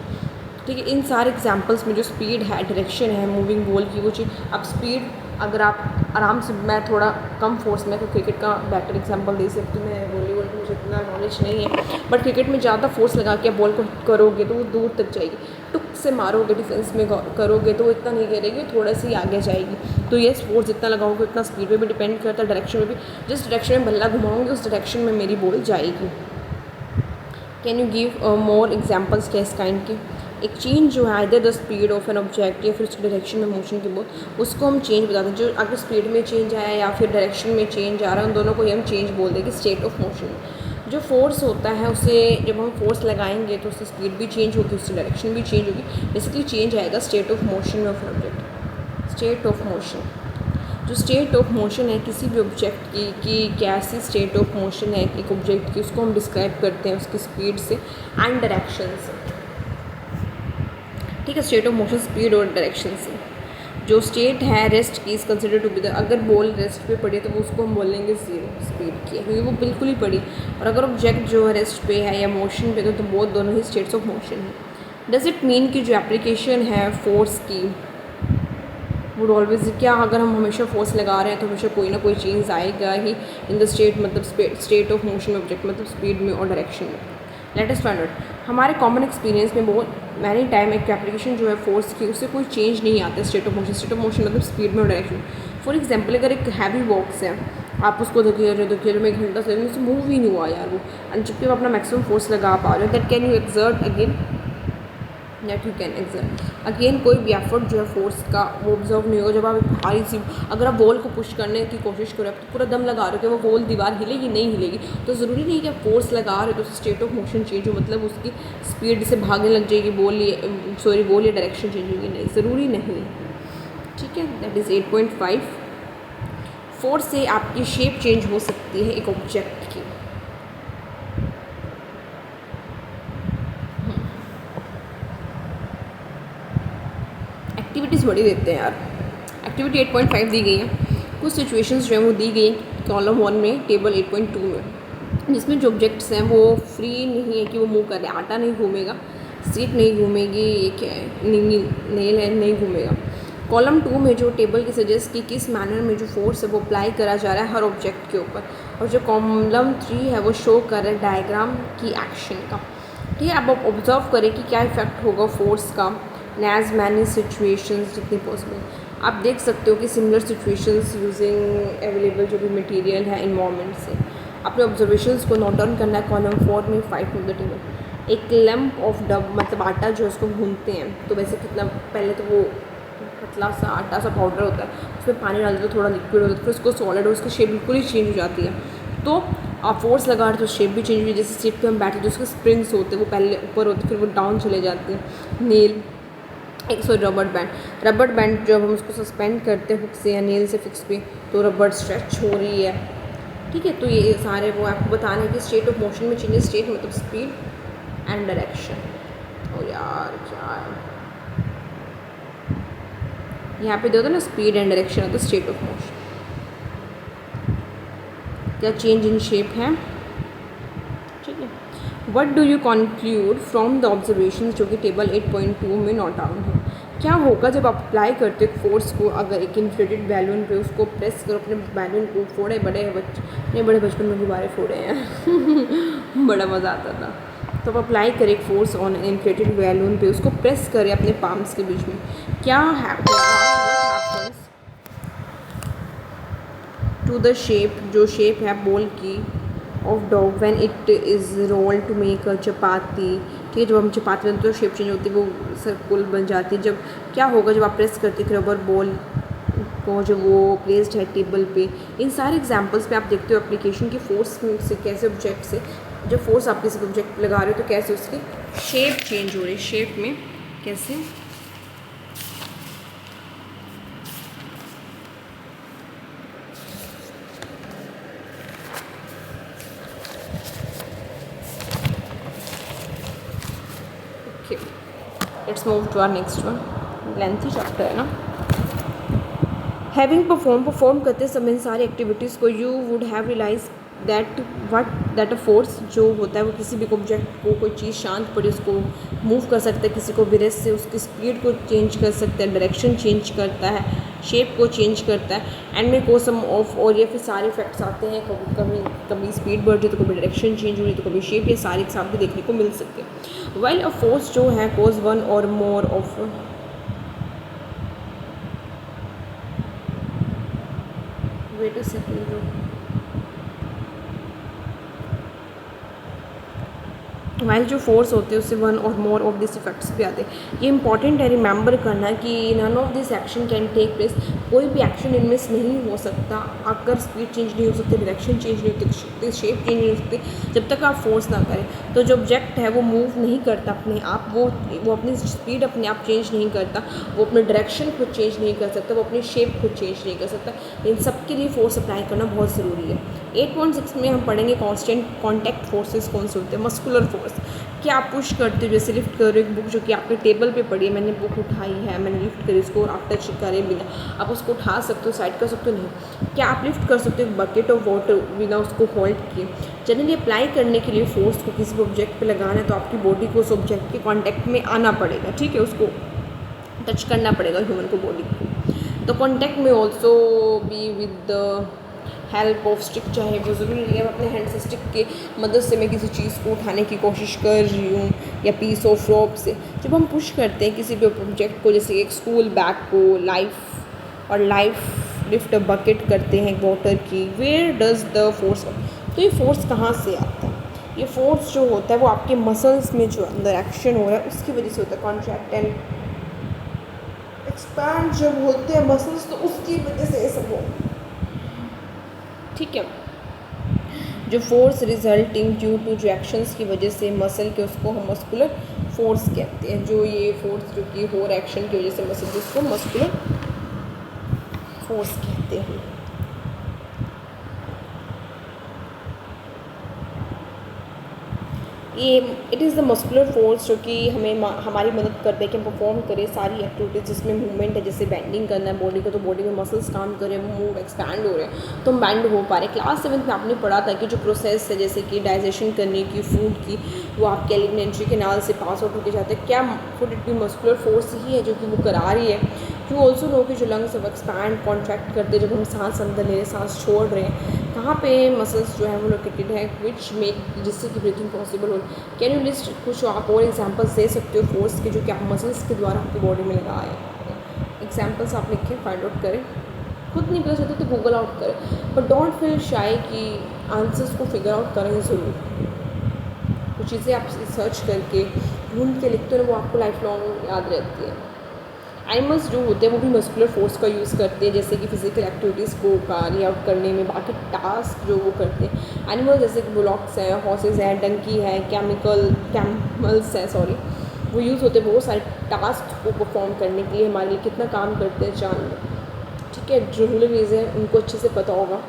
ठीक है। इन सारे एग्जांपल्स में जो स्पीड है, डायरेक्शन है मूविंग बॉल की, वो चीज़। अब स्पीड अगर आप आराम से, मैं थोड़ा कम फोर्स में तो क्रिकेट का बेटर एग्जांपल दे सकती हूँ, मैं वॉलीबॉल में मुझे इतना नॉलेज नहीं है, बट क्रिकेट में ज़्यादा फोर्स लगा के बॉल को करोगे तो वो दूर तक जाएगी। टुक से मारोगे, डिफेंस में करोगे तो वो इतना नहीं करेगी, थोड़ा सी आगे जाएगी। तो ये फोर्स जितना लगाओगे उतना स्पीड पे भी डिपेंड करता है, डायरेक्शन में भी। जिस डायरेक्शन में बल्ला घुमाऊंगी उस डायरेक्शन में मेरी बॉल जाएगी। Can you give more examples क्या इस काइंड के? एक चेंज जो है either the speed of an object या फिर उसकी डायरेक्शन में मोशन के बोथ, उसको हम चेंज बताते हैं। जो अगर स्पीड में चेंज आया या फिर डायरेक्शन में चेंज आ रहा है, उन दोनों को ही हम चेंज बोल देंगे स्टेट ऑफ मोशन। जो फोर्स होता है उसे जब हम फोर्स लगाएंगे तो उसकी स्पीड भी चेंज होगी, उसकी डायरेक्शन भी चेंज होगी, बेसिकली चेंज आएगा state of motion of object. State of motion, जो स्टेट ऑफ मोशन है किसी भी ऑब्जेक्ट की कि कैसी स्टेट ऑफ मोशन है एक ऑब्जेक्ट की, उसको हम डिस्क्राइब करते हैं उसकी स्पीड से एंड डायरेक्शन से। ठीक है, स्टेट ऑफ मोशन स्पीड और डायरेक्शन से। जो स्टेट है रेस्ट की is consider to be the, अगर बॉल रेस्ट पे पड़ी तो वो उसको हम बोलेंगे जीरो स्पीड की है, क्योंकि वो बिल्कुल ही पड़ी। और अगर ऑब्जेक्ट जो है रेस्ट पे है या मोशन पे तो बहुत दोनों ही स्टेट्स ऑफ मोशन है। डज इट मीन कि जो एप्लीकेशन है फोर्स की वुड ऑलवेज, क्या अगर हम हमेशा फोर्स लगा रहे हैं तो हमेशा कोई ना कोई चेंज आएगा ही इन द स्टेट, मतलब स्टेट ऑफ मोशन में ऑब्जेक्ट, मतलब स्पीड में और डायरेक्शन में। Late us find out. हमारे कॉमन एक्सपीरियंस में बहुत मैनी टाइम एक एप्लीकेशन जो है फोर्स की उससे कोई चेंज नहीं आता state of motion. State of motion मतलब स्पीड में और डायरेक्शन। फॉर एग्जाम्पल अगर एक हैवी बॉक्स है, आप उसको धकेल रहे हो, एक घंटा से उससे मूव ही नहीं हुआ यार वो, एंड जबकि आप अपना मैक्सिमम फोर्स लगा पा रहे हो, that can you exert again, that you can exert again. कोई भी एफर्ट जो है फोर्स का वो ऑब्जर्व नहीं होगा। जब आप भारी सी, अगर आप वॉल को पुश करने की कोशिश करो, आप तो पूरा दम लगा रहे हो कि वो वॉल दीवार हिलेगी नहीं हिलेगी, तो ज़रूरी नहीं कि आप फोर्स लगा रहे हो तो स्टेट ऑफ मोशन चेंज हो, मतलब उसकी स्पीड से भागने लग जाएगी बॉल या डायरेक्शन चेंज होगी, नहीं, ज़रूरी नहीं। ठीक है, दैट इज़ 8.5। फोर्स से आपकी शेप चेंज हो सकती है एक ऑब्जेक्ट की। एक्टिविटीज़ बड़ी देते हैं यार। एक्टिविटी 8.5 दी गई है, कुछ सिचुएशंस जो है वो दी गई कॉलम 1 में टेबल 8.2 में, जिसमें जो ऑब्जेक्ट्स हैं वो फ्री नहीं है कि वो मूव कर रहे हैं। आटा नहीं घूमेगा, सीट नहीं घूमेगी, ये क्या है, नेल है नहीं घूमेगा। कॉलम 2 में जो टेबल की सजेस्ट की किस मैनर में जो फोर्स है वो अप्लाई करा जा रहा है हर ऑब्जेक्ट के ऊपर, और जो कॉलम 3 है वो शो कर रहा है डायग्राम की एक्शन का। ठीक है, अब आप ऑब्जर्व करें कि क्या इफेक्ट होगा फोर्स का एज मैनी सिचुएशंस जितनी पॉसिबल। आप देख सकते हो कि सिमिलर सिचुएशंस यूजिंग अवेलेबल जो भी मटेरियल है इन्वायरमेंट से। अपने ऑब्जर्वेशंस को नोट डाउन करना है कॉलम 4 में 5 ऑफ द टेबल। एक लैम्प ऑफ डब मतलब आटा जो उसको भूनते हैं, तो वैसे कितना पहले तो वो पतला सा आटा सा पाउडर होता है, उसमें पानी डाल दो तो थोड़ा लिक्विड होता है, फिर उसको सॉलिड हो, उसकी शेप बिल्कुल ही चेंज हो जाती है। तो आप फोर्स लगा रहे तो शेप भी चेंज हुई। जैसे सीट पे हम बैठे तो उसके स्प्रिंग्स होते हैं, वो पहले ऊपर होते फिर वो डाउन चले जाते हैं। नेल रबर बैंड जब हम उसको सस्पेंड करते हैं हुक से या नेल से फिक्स पे तो रबर स्ट्रेच हो रही है। ठीक है, तो ये सारे वो आपको बताने हैं कि स्टेट ऑफ मोशन में चेंजेस, स्टेट मतलब स्पीड एंड डायरेक्शन। और यार क्या है यहाँ पे दो ना, स्पीड एंड डायरेक्शन होता है स्टेट ऑफ मोशन। क्या चेंज इन शेप है। ठीक है, what do you conclude from the observation जो कि टेबल 8.2 में नोट डाउन है। क्या होगा जब आप अप्लाई करते हो फोर्स को, अगर एक इन्फ्लेटेड बैलून पे उसको प्रेस करो, अपने बैलून को फोड़े, बड़े बचपन में गुब्बारे फोड़े हैं बड़ा मज़ा आता था। तो आप अप्लाई करें एक फोर्स ऑन इन्फ्लेटेड बैलून पे, उसको प्रेस करें अपने पाम्स के बीच में, क्या हैपन्स टू द शेप, जो शेप है बॉल की of dough when it is roll to make a chapati. ठीक है, जब हम चपाती बनते तो शेप चेंज होती है, वो सर्कुल बन जाती है। जब क्या होगा जब आप प्रेस करते हैं रबर बॉल को, जब वो प्लेस्ड है टेबल पे। इन सारे एग्जांपल्स पे आप देखते हो एप्लीकेशन की फोर्स से कैसे ऑब्जेक्ट से, जब फोर्स आप किसी ऑब्जेक्ट लगा रहे हो तो कैसे उसकी शेप चेंज हो रही है, शेप में कैसे। Let's move to our next one, lengthy chapter है ना। हैविंग परफॉर्म करते समय इन सारी एक्टिविटीज़ को you would have realize that a force जो होता है वो किसी भी ऑब्जेक्ट को, कोई चीज़ शांत पड़ी उसको मूव कर सकता है, किसी को भी रेस्ट से उसकी स्पीड को चेंज कर सकता है, डायरेक्शन चेंज करता है, शेप को चेंज करता है। एंड में को सम ऑफ, और ये फिर सारे इफेक्ट्स आते हैं, कभी स्पीड बढ़ जाए तो कभी डायरेक्शन चेंज हो रही तो कभी शेप, ये सारे एक साथ भी देखने को मिल सकते हैं। वाइल अ फोर्स जो है कोज वन और more of, wait a second, while जो फोर्स होते हैं उससे वन और मोर ऑफ दिस इफेक्ट्स भी आते हैं। ये इंपॉर्टेंट है रिमेंबर करना कि none of this action can take place, कोई भी एक्शन इनमें से नहीं हो सकता अगर स्पीड चेंज नहीं हो सकती, डायरेक्शन चेंज नहीं हो सकती, शेप चेंज नहीं हो सकती, जब तक आप फोर्स ना करें। तो जो ऑब्जेक्ट है वो मूव नहीं करता अपने आप, वो अपनी स्पीड अपने आप चेंज नहीं करता, वो अपने डायरेक्शन खुद चेंज नहीं कर सकता, वो अपनी शेप खुद चेंज नहीं कर सकता। इन सब के लिए फोर्स अप्लाई करना बहुत ज़रूरी है। 8.6 में हम पढ़ेंगे कांस्टेंट कॉन्टैक्ट फोर्सेस कौन से होते हैं। मस्कुलर फोर्स, क्या आप पुश करते हो, जैसे लिफ्ट कर रहे हो एक बुक जो कि आपके टेबल पे पड़ी है, मैंने बुक उठाई है, मैंने लिफ्ट करी उसको, आप टच करे बिना आप उसको उठा सकते हो, साइड कर सकते हो, नहीं। क्या आप लिफ्ट कर सकते हो एक बकेट ऑफ वाटर बिना उसको होल्ड किए। जनरली अप्लाई करने के लिए फोर्स को किसी भी ऑब्जेक्ट पे लगाना है तो आपकी बॉडी को उस ऑब्जेक्ट के कॉन्टैक्ट में आना पड़ेगा, ठीक है, उसको टच करना पड़ेगा ह्यूमन को, बॉडी को। तो कॉन्टैक्ट में also be with the help of stick, चाहे वो ज़रूरी नहीं है अपने हैंड से स्टिक के मदद से मैं किसी चीज़ को उठाने की कोशिश कर रही हूँ, या पीस ऑफ रॉप से। जब हम पुश करते हैं किसी भी ऑब्जेक्ट को, जैसे एक स्कूल बैग को, लाइफ लिफ्ट अ बकेट करते हैं वाटर की, वेयर डज द फोर्स, तो ये फोर्स कहाँ से आता है? ये फोर्स जो होता है वो आपके मसल्स में जो अंदर एक्शन हो रहा है उसकी वजह से होता है। कॉन्ट्रैक्ट एंड एक्सपैंड जब होते हैं मसल्स तो उसकी वजह से ये सब हो, ठीक है। जो फोर्स रिजल्टिंग ड्यू टू जो एक्शंस की वजह से मसल के, उसको हम मस्कुलर फोर्स कहते हैं। जो ये फोर्स जो कि हो एक्शन की वजह से मसल, जिसको मस्कुलर फोर्स कहते हैं। ये it is the muscular force जो कि हमें हमारी मदद करता है कि हम परफॉर्म करें सारी एक्टिविटीज़ जिसमें मूवमेंट है, जैसे बेंडिंग करना है बॉडी को, तो बॉडी में मसल्स काम कर रहे हैं, मूव एक्सपैंड हो रहे हैं, तो हम बेंड हो पा रहे हैं। क्लास 7 में आपने पढ़ा था कि जो प्रोसेस है जैसे कि डाइजेशन करने की फूड की, वो आपके एलिमेंट्री कैनाल से पास आउट होके जाते हैं, क्या फूड इट भी मस्कुलर फोर्स ही है जो कि वो करा रही है। यू ऑल्सो नो कि जो लंग्स अब एक्सपैंड कॉन्ट्रैक्ट करते हैं जब हम सांस अंदर ले रहे हैं, सांस छोड़ रहे हैं, कहाँ पे मसल्स जो है वो लोकेटेड है, विच मेक, जिससे कि ब्रीथिंग पॉसिबल हो। कैन यू लिस्ट कुछ आप और एग्जांपल्स दे सकते हो फोर्स के जो कि आप मसल्स के द्वारा आपकी बॉडी में लगाए? एग्जांपल्स आप लिखें, फाइंड आउट करें, खुद नहीं पता चलता तो गूगल आउट करें, बट डोंट फील शाई कि आंसर्स को फिगर आउट करें ज़रूर। कुछ चीज़ें आप सर्च करके ढूंढ के लिखते हो वो आपको लाइफ लॉन्ग याद रहती है। एनिमल्स जो होते हैं वो भी मस्कुलर फोर्स का यूज़ करते हैं, जैसे कि फिजिकल एक्टिविटीज़ को कैरी आउट करने में, बाकी टास्क जो वो करते हैं। एनिमल जैसे कि बुलॉक्स हैं, हॉर्सेस हैं, डंकी है, कैमल्स हैं, सॉरी, वो यूज़ होते हैं बहुत सारे टास्क को परफॉर्म करने के लिए, हमारे लिए कितना काम करते हैं चांद, ठीक है। जो रूलरीज हैं उनको अच्छे से पता होगा,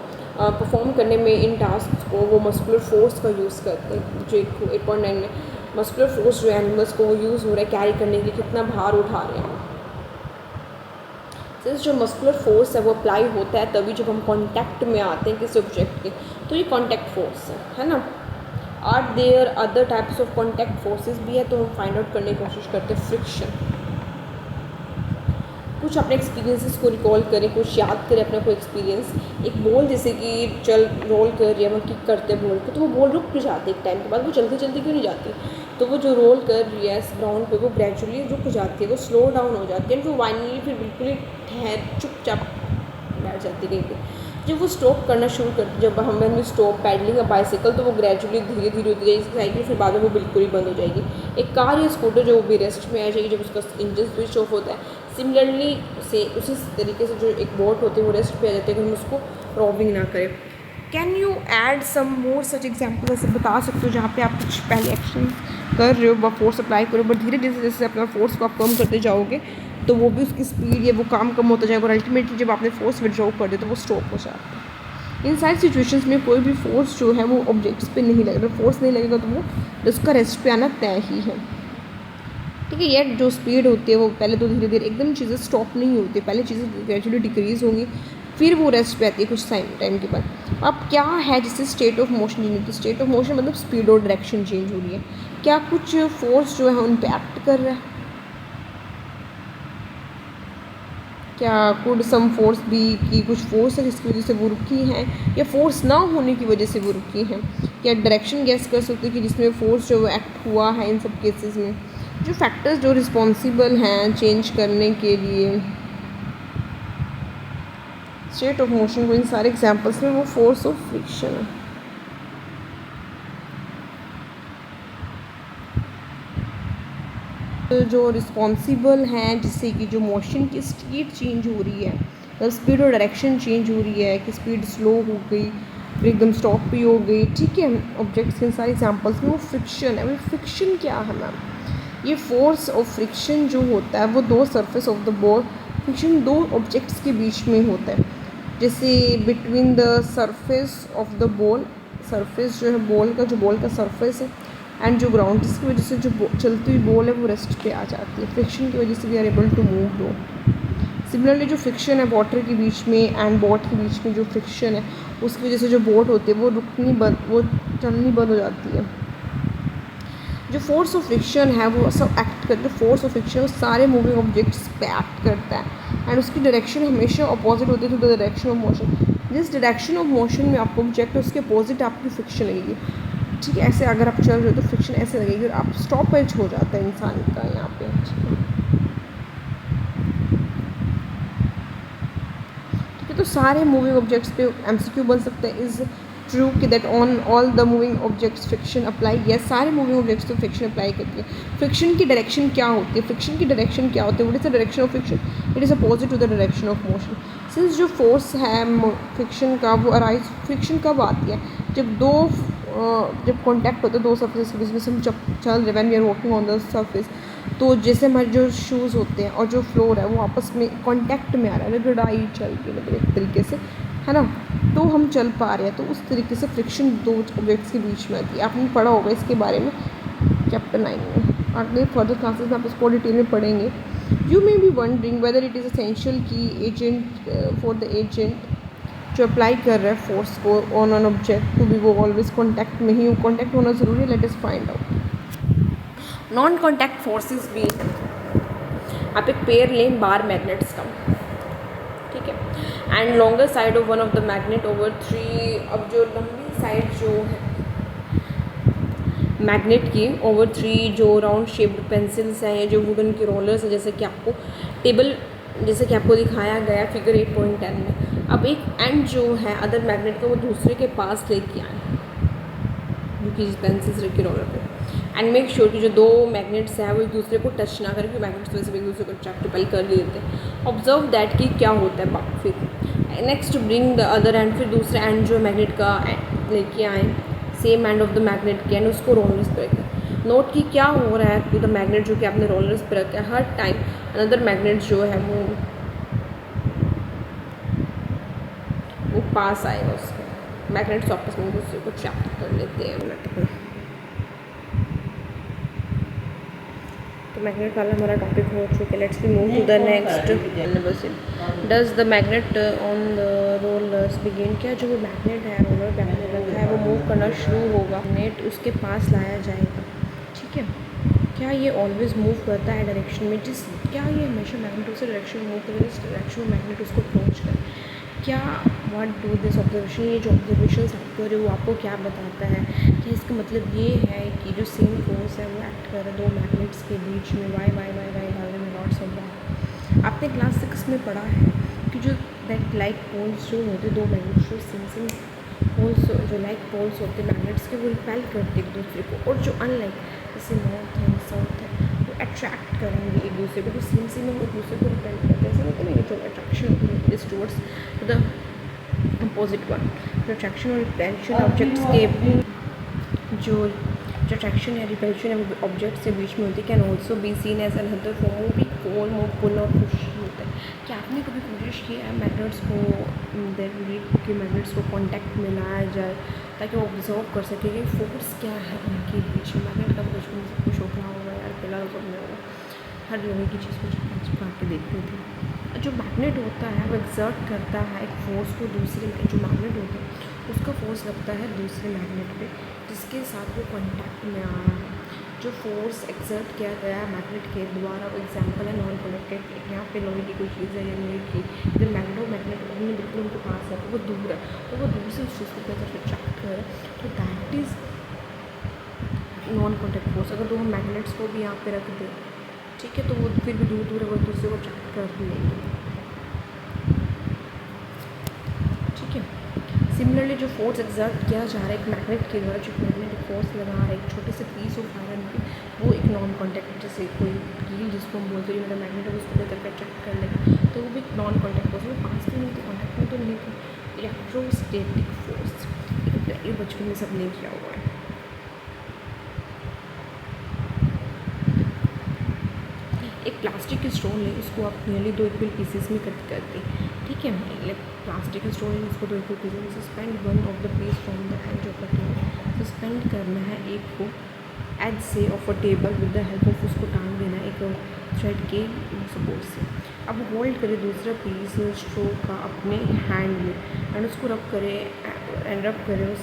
परफॉर्म करने में इन टास्क को वो मस्कुलर फोर्स का यूज़ करते हैं। जो 8.9 में मस्कुलर फोर्स जो है एनिमल्स को वो यूज़ हो रहा है कैरी करने के लिए, कितना भार उठा रहे हैं। सिंस जो मस्कुलर फोर्स है वो अप्लाई होता है तभी जब हम कांटेक्ट में आते हैं किसी ऑब्जेक्ट के, तो ये कांटेक्ट फोर्स है ना। Are there other types of contact forces भी है, तो हम फाइंड आउट करने की कोशिश करते हैं। फ्रिक्शन, कुछ अपने एक्सपीरियंसेस को रिकॉल करें, कुछ याद करें अपना कोई एक्सपीरियंस। एक बॉल जैसे कि चल रोल कर रही है, हम किक करते हैं बॉल को, तो वो बॉल रुक भी जाती है एक टाइम के बाद, वो जल्दी जल्दी क्यों नहीं जाती, तो वो जो रोल कर रही है ग्राउंड पे वो ग्रेजुअली रुक जाती है, वो स्लो डाउन हो जाती है, फिर फाइनली फिर बिल्कुल ही ठहर चुपचाप बैठ जाती है कहीं पे। जब वो स्टॉप करना शुरू करती, जब हमें स्टॉप पैडलिंग अ बाइसाइकिल, तो वो ग्रेजुअली धीरे धीरे होती जाएगी साइकिल, फिर बाद में वो बिल्कुल ही बंद हो जाएगी। एक कार या स्कूटर जो वो भी रेस्ट में आ जाएगी जब उसका इंजन स्विच ऑफ होता है। सिमिलरली से उसी तरीके से जो एक बोट होती है वो रेस्ट पे आ जाती है अगर हम उसको रॉबिंग ना करें। Can you add some more such example, ऐसे बता सकते हो जहाँ पे आप कुछ पहले एक्शन कर रहे हो, व फोर्स अप्लाई करो, बट धीरे धीरे जैसे अपना फोर्स को आप कम करते जाओगे तो वो भी उसकी स्पीड या वो काम कम होता जाएगा, और अल्टीमेटली जब आपने फोर्स विड्रॉ कर दिया तो वो स्टॉप हो जाता है। इन सारी सिचुएशंस में कोई भी फोर्स जो है वो ऑब्जेक्ट्स पे नहीं लगेगा, फोर्स नहीं लगेगा तो वो उसका रेस्ट पे आना तय ही है, ठीक है। ये जो स्पीड होती है वो पहले तो धीरे धीरे एकदम चीज़ें स्टॉप नहीं होती, पहले चीज़ें ग्रेजुअली डिक्रीज़ होंगी, फिर वो रेस्ट पे आती है कुछ टाइम के बाद। अब क्या है जिससे स्टेट ऑफ मोशन चेंज होती है, स्टेट ऑफ मोशन मतलब स्पीड और डायरेक्शन चेंज हो रही है, क्या कुछ फोर्स जो है उन पर एक्ट कर रहा है, क्या कुड सम फोर्स भी की कुछ फोर्स है जिसकी वजह से वो रुकी है, या फोर्स ना होने की वजह से वो रुकी है, क्या डायरेक्शन गैस कर सकते हैं कि जिसमें फोर्स जो एक्ट हुआ है। इन सब केसेस में जो फैक्टर्स जो रिस्पॉन्सिबल हैं चेंज करने के लिए स्टेट ऑफ मोशन को, इन सारे एग्जांपल्स में वो फोर्स ऑफ फ्रिक्शन है। जो रिस्पॉन्सिबल हैं जिससे कि जो मोशन की स्पीड चेंज हो रही है, मतलब स्पीड और डायरेक्शन चेंज हो रही है कि स्पीड स्लो हो गई, फिर एकदम स्टॉप भी हो गई, ठीक है। ऑब्जेक्ट्स के सारे एग्जांपल्स में वो फ्रिक्शन है। वो फ्रिक्शन क्या है मैम? ये फोर्स ऑफ फ्रिक्शन जो होता है वो दो surface of the ball, friction दो ऑब्जेक्ट्स के बीच में होता है। जैसे between the surface of the ball, surface जो है बॉल का, जो बॉल का सरफेस है, एंड जो ग्राउंड, जिसकी वजह से जो चलती हुई बॉल है वो रेस्ट पे आ जाती है। फ्रिक्शन की वजह से we are able to move लो। सिमिलरली जो फ्रिक्शन है वाटर के बीच में एंड बोट के बीच में, जो फ्रिक्शन है उसकी वजह से जो बोट होती है वो वो चलनी बंद हो जाती है। जो फोर्स ऑफ फ्रिक्शन है वो सब एक्ट करता है। फोर्स ऑफ फ्रिक्शन वो सारे मूविंग ऑब्जेक्ट्स पे एक्ट करता है एंड उसकी डायरेक्शन हमेशा अपोजिट होती है to the direction of motion. जिस डायरेक्शन ऑफ मोशन में आपको ऑब्जेक्ट है उसके अपोजिट आपकी फ्रिक्शन लगेगी, ठीक है। ऐसे अगर आप चल रहे हो तो फ्रिक्शन ऐसे लगेगी और आप स्टॉपेज हो जाता है इंसान का यहाँ पे, ठीक है। तो सारे मूविंग ऑब्जेक्ट्स पे एमसीक्यू बन सकते हैं। इज़ ट्रू कि that on all the moving objects friction apply? Yes, सारे मूविंग ऑब्जेक्ट्स पे फ्रिक्शन अप्लाई करती है। फ्रिक्शन की डायरेक्शन क्या होती है? फ्रिक्शन की डायरेक्शन क्या होती है? What is the direction of friction? It is opposite to the direction of motion. Since जो फोर्स है फ्रिक्शन का वो अराइज, फ्रिक्शन कब आती है? जब कॉन्टैक्ट होता है दो सरफेस के बीच में, से हम चल रहे, when we are walking on the surface, तो जैसे हमारे जो शूज़ होते हैं और जो फ्लोर है वो आपस में कॉन्टैक्ट में आ रहा है, लड़ाई चल रही है, मतलब एक तरीके से, है ना। तो हम चल पा रहे हैं, तो उस तरीके से फ्रिक्शन दो ऑब्जेक्ट्स के बीच में आती है। आपने पढ़ा होगा इसके बारे में चैप्टर 9 में। आगे फर्दर क्लासेस में आप इसको डिटेल में पढ़ेंगे। You may be wondering whether it is essential की एजेंट फॉर द एजेंट जो अप्लाई कर रहा है फोर्स को on an object to be वो ऑलवेज कॉन्टैक्ट में ही, कॉन्टैक्ट होना ज़रूरी है। Let us find out. Non contact forces भी, आप एक पेयर लें बार मैग्नेट्स का, ठीक है, and longer side of one of the magnet over 3। अब जो लंबी साइड जो है मैग्नेट की ओवर 3 जो राउंड शेप्ड पेंसिल्स हैं या जो वुडन के रोलर्स हैं, जैसे कि आपको टेबल, जैसे कि आपको दिखाया गया फिगर 8.10 में। अब एक एंड जो है अदर मैग्नेट का वो दूसरे के पास लेके आए, जो कि पेंसिल्स रखी रोलर पे, एंड मेक श्योर कि जो दो मैग्नेट्स हैं वो एक दूसरे को टच ना करें, क्योंकि मैग्नेट्स वैसे एक दूसरे को अट्रैक्ट रिपेल कर देते हैं। ऑब्जर्व दैट कि क्या होता है फिर next bring the other and, फिर दूसरा एंड जो मैग्नेट का लेके आए same end of the magnet के, एंड उसको रोलर्स पे रखें। नोट कि क्या हो रहा है टू द मैग्नेट जो कि आपने रोलर्स पे रखा है, हर टाइम अनदर मैग्नेट जो है वो पास आएगा उसके। मैग्नेट्स आपस में दूसरे को अट्रैक्ट कर लेते हैं। तो मैग्नेट वाला हमारा टॉपिक हो चुका है। Let's be move to the next. Does the magnet on the rollers begin? क्या जो वो मैग्नेट है रोलर पे आपने रखा है वो मूव करना शुरू होगा, मैग्नेट उसके पास लाया जाएगा, ठीक है। क्या ये ऑलवेज मूव करता है डायरेक्शन में, जिस क्या ये हमेशा मैग्नेट उसे डायरेक्शन मूव करे, जिस डायरेक्शन में मैग्नेट उसको अप्रोच करे? क्या व्हाट डू दिस ऑब्जर्वेशन, ये जो ऑब्जर्वेशन आप कर रहे हो आपको क्या बताता है? कि इसका मतलब ये है कि जो सेम फोर्स है वो एक्ट कर रहा है दो मैग्नेट्स के बीच में, why why why why why में लॉट्स ऑफ वाई। आपने क्लास 6 में पढ़ा है कि जो लाइक पोल्स जो होते दो मैग्नेट्स, जो सेम पोल्स, जो लाइक पोल्स होते मैग्नेट्स के, वो रिपेल करते एक दूसरे को, और जो अनलाइक जैसे नॉर्थ है साउथ है वो अट्रैक्ट करेंगे एक दूसरे को, जो सेम है वो एक दूसरे को रिपेल करते हैं। ऐसा होता है ना, जो अट्रैक्शन होती है is towards the opposite one. जो अट्रैक्शन और रिपेल्शन ऑब्जेक्ट्स के जो अट्रैक्शन या रिपल्शन है ऑब्जेक्ट्स के बीच में होती है, can also be seen as another form भी कोल मूव पुल और पुश होता है। क्या आपने कभी कोशिश की है मैग्नेट्स को कि मैग्नेट्स को कॉन्टैक्ट में लाया जाए ताकि वो ऑब्जर्व कर सके कि फोर्स क्या है उनके बीच में? मैग्नेट का बचपन से कुछ होता होगा यार, पहला तो सबने होगा, हर लोगों की चीज़ को छुपा के देखते थे। जो मैग्नेट होता है वो एक्सर्ट करता है एक फोर्स को दूसरे, जो मैग्नेट होता है उसका फोर्स लगता है दूसरे मैग्नेट पे जिसके साथ वो कॉन्टैक्ट में आ रहा है। जो फोर्स एक्सर्ट किया गया है मैग्नेट के द्वारा, वो एग्जांपल है नॉन कनेक्टेड। यहाँ पे लोहे की कोई चीज़ है या लोहे की, जब मैग्नेट बिल्कुल उनके पास है तो वो दूर है, तो वो दूर से उस चीज़ को तरफ अट्रैक्ट कर रहा है, तो that is non contact force. अगर दो हम मैग्नेट्स को भी यहाँ पे रख दें, ठीक है, तो वो फिर भी दूर दूर है, वो दूसरे को अट्रैक्ट कर लेंगे, ठीक है। सिमिलर सिमिलरली जो फोर्स एग्जर्ट किया जा रहा है एक मैग्नेट के द्वारा, जो मैग्नेटिक फोर्स लगा रहा है एक छोटे से पीस ऑफ आयरन पे, वो एक नॉन कॉन्टैक्ट, जैसे कोई कील जिसको हम बोलते हैं मेरा मैग्नेट है उसको लेकर के अट्रैक्ट कर लेगा, तो वो भी एक नॉन कॉन्टैक्ट फोर्स, वो पास भी नहीं थी, कॉन्टैक्ट में तो नहीं थी। इलेक्ट्रोस्टैटिक फोर्स ये बचपन में सब नहीं किया हुआ है। एक प्लास्टिक की स्टोन है, उसको आप नियरली 2 इक्वल पीसेस में कट करते हैं, ठीक है। प्लास्टिक की स्टोन है, उसको 2 इक्वल पीसेस में suspend one of the piece from the edge of the table, suspend करना है एक को एज से of a table with the help of, उसको टांग देना है एक थ्रेड के सपोर्ट से। अब होल्ड करें दूसरा पीस स्ट्रो का अपने हैंड में एंड उसको रब करें एंड रब करें उस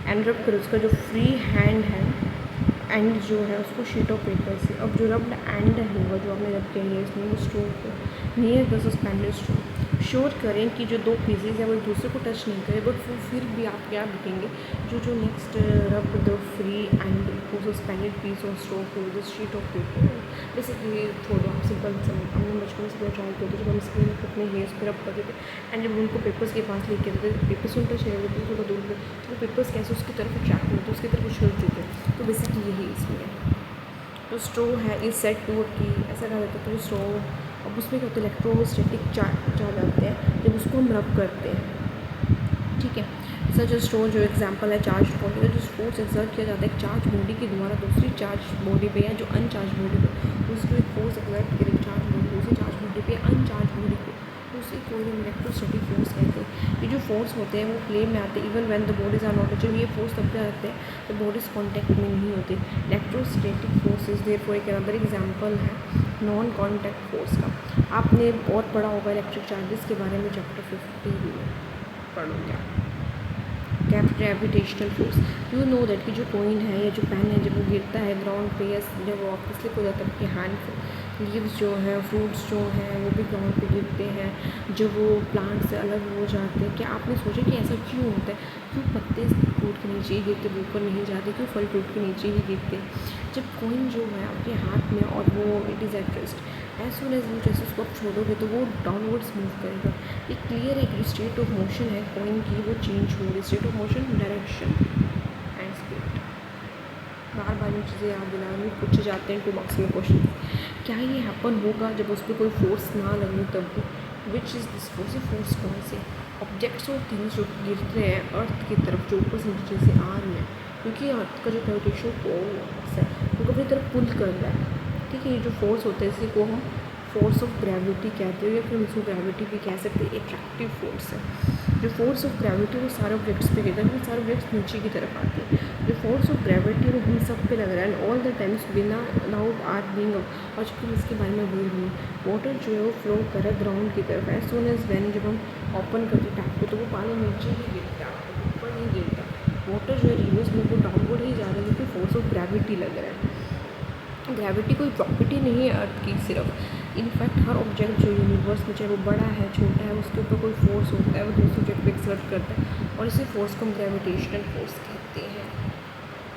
हैंड रब करें उसका जो फ्री हैंड है एंड जो है उसको शीट ऑफ पेपर से। अब जो रब्ड एंड होगा जो आपने रब किया है इसमें स्ट्रो को near the suspended straw, sure करें कि जो 2 पीसेज है वो एक दूसरे को टच नहीं करे, बट फिर भी आप क्या लिखेंगे जो नेक्स्ट रब द फ्री एंड को सस्पेंडेड पीस ऑफ स्ट्रो को द शीट ऑफ पेपर, जैसे कि छोड़ो आप सिंपल हमने बचपन में सिंपल ट्राई करते जब हम स्क्रीन पर अपने हेयर्स पर रब करते थे एंड जब उनको पेपर्स के पास लेके आते थे पेपर्स उन टच नहीं होते थोड़ा दूर में, तो पेपर्स कैसे उसकी तरफ अट्रैक्ट होते उसकी तरफ उछलते थे, तो बेसिकली यही इसमें है। तो स्ट्रो है इज सेट टू की ऐसा कहा जाता है, तो स्ट्रो अब उसमें क्या होता है इलेक्ट्रोस्टैटिक चार्ज आते हैं जब उसको हम रब करते हैं, ठीक है। सच स्ट्रो जो एग्जांपल है चार्ज बॉडी का, जो फोर्स एक्सर्ट किया जाता है एक चार्ज बॉडी के द्वारा दूसरी चार्ज बॉडी पे या जो अनचार्ज बॉडी पे, उसको एक फोर्स एक्सर्ट करें चार्ज बॉडी दूसरी चार्ज बॉडी पे अनचार्ज बॉडी पे, तो उसी को हम इलेक्ट्रोस्टैटिक फोर्स कहते हैं। ये जो फोर्स होते हैं वो प्ले में आते हैं even when the bodies are not, जब ये फोर्स तब पे आते हैं तो बॉडीज कॉन्टैक्ट में नहीं होते। इलेक्ट्रोस्टैटिक फोर्सेज देयरफॉर एक अनदर एग्जांपल है नॉन कॉन्टैक्ट फोर्स का। आपने बहुत पढ़ा होगा इलेक्ट्रिक चार्जेस के बारे में, चैप्टर 50 में पढ़ोगे आप। Gravitational force, you know that कि जो कॉइन है या जो पेन है जब वो गिरता है ग्राउंड पे या जब वो आपको स्लिप हो जाता है आपके हैंड से, लीव्स जो हैं फ्रूट्स जो हैं वो भी ग्राउंड पे गिरते हैं जब वो प्लांट से अलग हो जाते हैं। क्या आपने सोचा कि ऐसा क्यों होता है, क्यों पत्ते फ्रूट के नीचे ही गिरते वो ऊपर नहीं जाते, क्यों फल फ्रूट के नीचे ही गिरते। जब कॉइन जो है आपके हाथ में और वो it is at rest, as soon as वो जैसे उसको आप छोड़ोगे तो वो डाउनवर्ड्स मूव करेगा। एक क्लियर एक स्टेट ऑफ मोशन है कॉइन की, वो चेंज हो रही state of motion, direction and speed. बार बार ये चीज़ें याद दिलानी पूछे जाते हैं 2 मार्क्स में क्वेश्चन। क्या ये हैपन होगा जब उस पर कोई फोर्स ना लगे तब भी? Which is this force, force कौन से ऑब्जेक्ट्स और थिंग्स जो गिरते हैं अर्थ की तरफ जो ऊपर से नीचे से आ रही हैं, क्योंकि अर्थ का जो ग्रेविटेशन फोर्स है उनको अपनी तरफ पुल कर रहा है, ठीक है। ये जो फोर्स होता है इसी को हम फोर्स ऑफ ग्रेविटी कहते हैं या फिर हम इसको ग्रेविटी भी कह सकते हैं। एट्रैक्टिव फोर्स है जो फोर्स ऑफ ग्रेविटी वो सारे ऑब्जेक्ट्स पे गिरता है क्योंकि सारे ऑब्जेक्ट्स नीचे की तरफ आते हैं। जो फोर्स ऑफ ग्रेविटी वो हम सब पे लग रहा है एंड ऑल द टाइम्स बिना अलाउड आर बीइंग, और चूँकि हम इसके बारे में बोल रही हूँ, वाटर जो है वो फ्लो कर रहा है ग्राउंड की तरफ। एज सून एज वैन जब हम ओपन करते टैप को तो वो पानी नीचे ही गिरता है ऊपर नहीं गिरता। वाटर जो है रिवर्स में वो डाउनवर्ड ही जा रहा है क्योंकि फोर्स ऑफ ग्रेविटी लग रहा है। ग्रेविटी कोई प्रॉपर्टी नहीं है अर्थ की सिर्फ, इनफैक्ट हर ऑब्जेक्ट जो यूनिवर्स में चाहे वो बड़ा है छोटा है उसके ऊपर कोई फोर्स होता है वो दूसरे ऑब्जेक्ट पे एक्सर्ट करता है और इसी फोर्स को हम ग्रेविटेशनल फोर्स कहते हैं।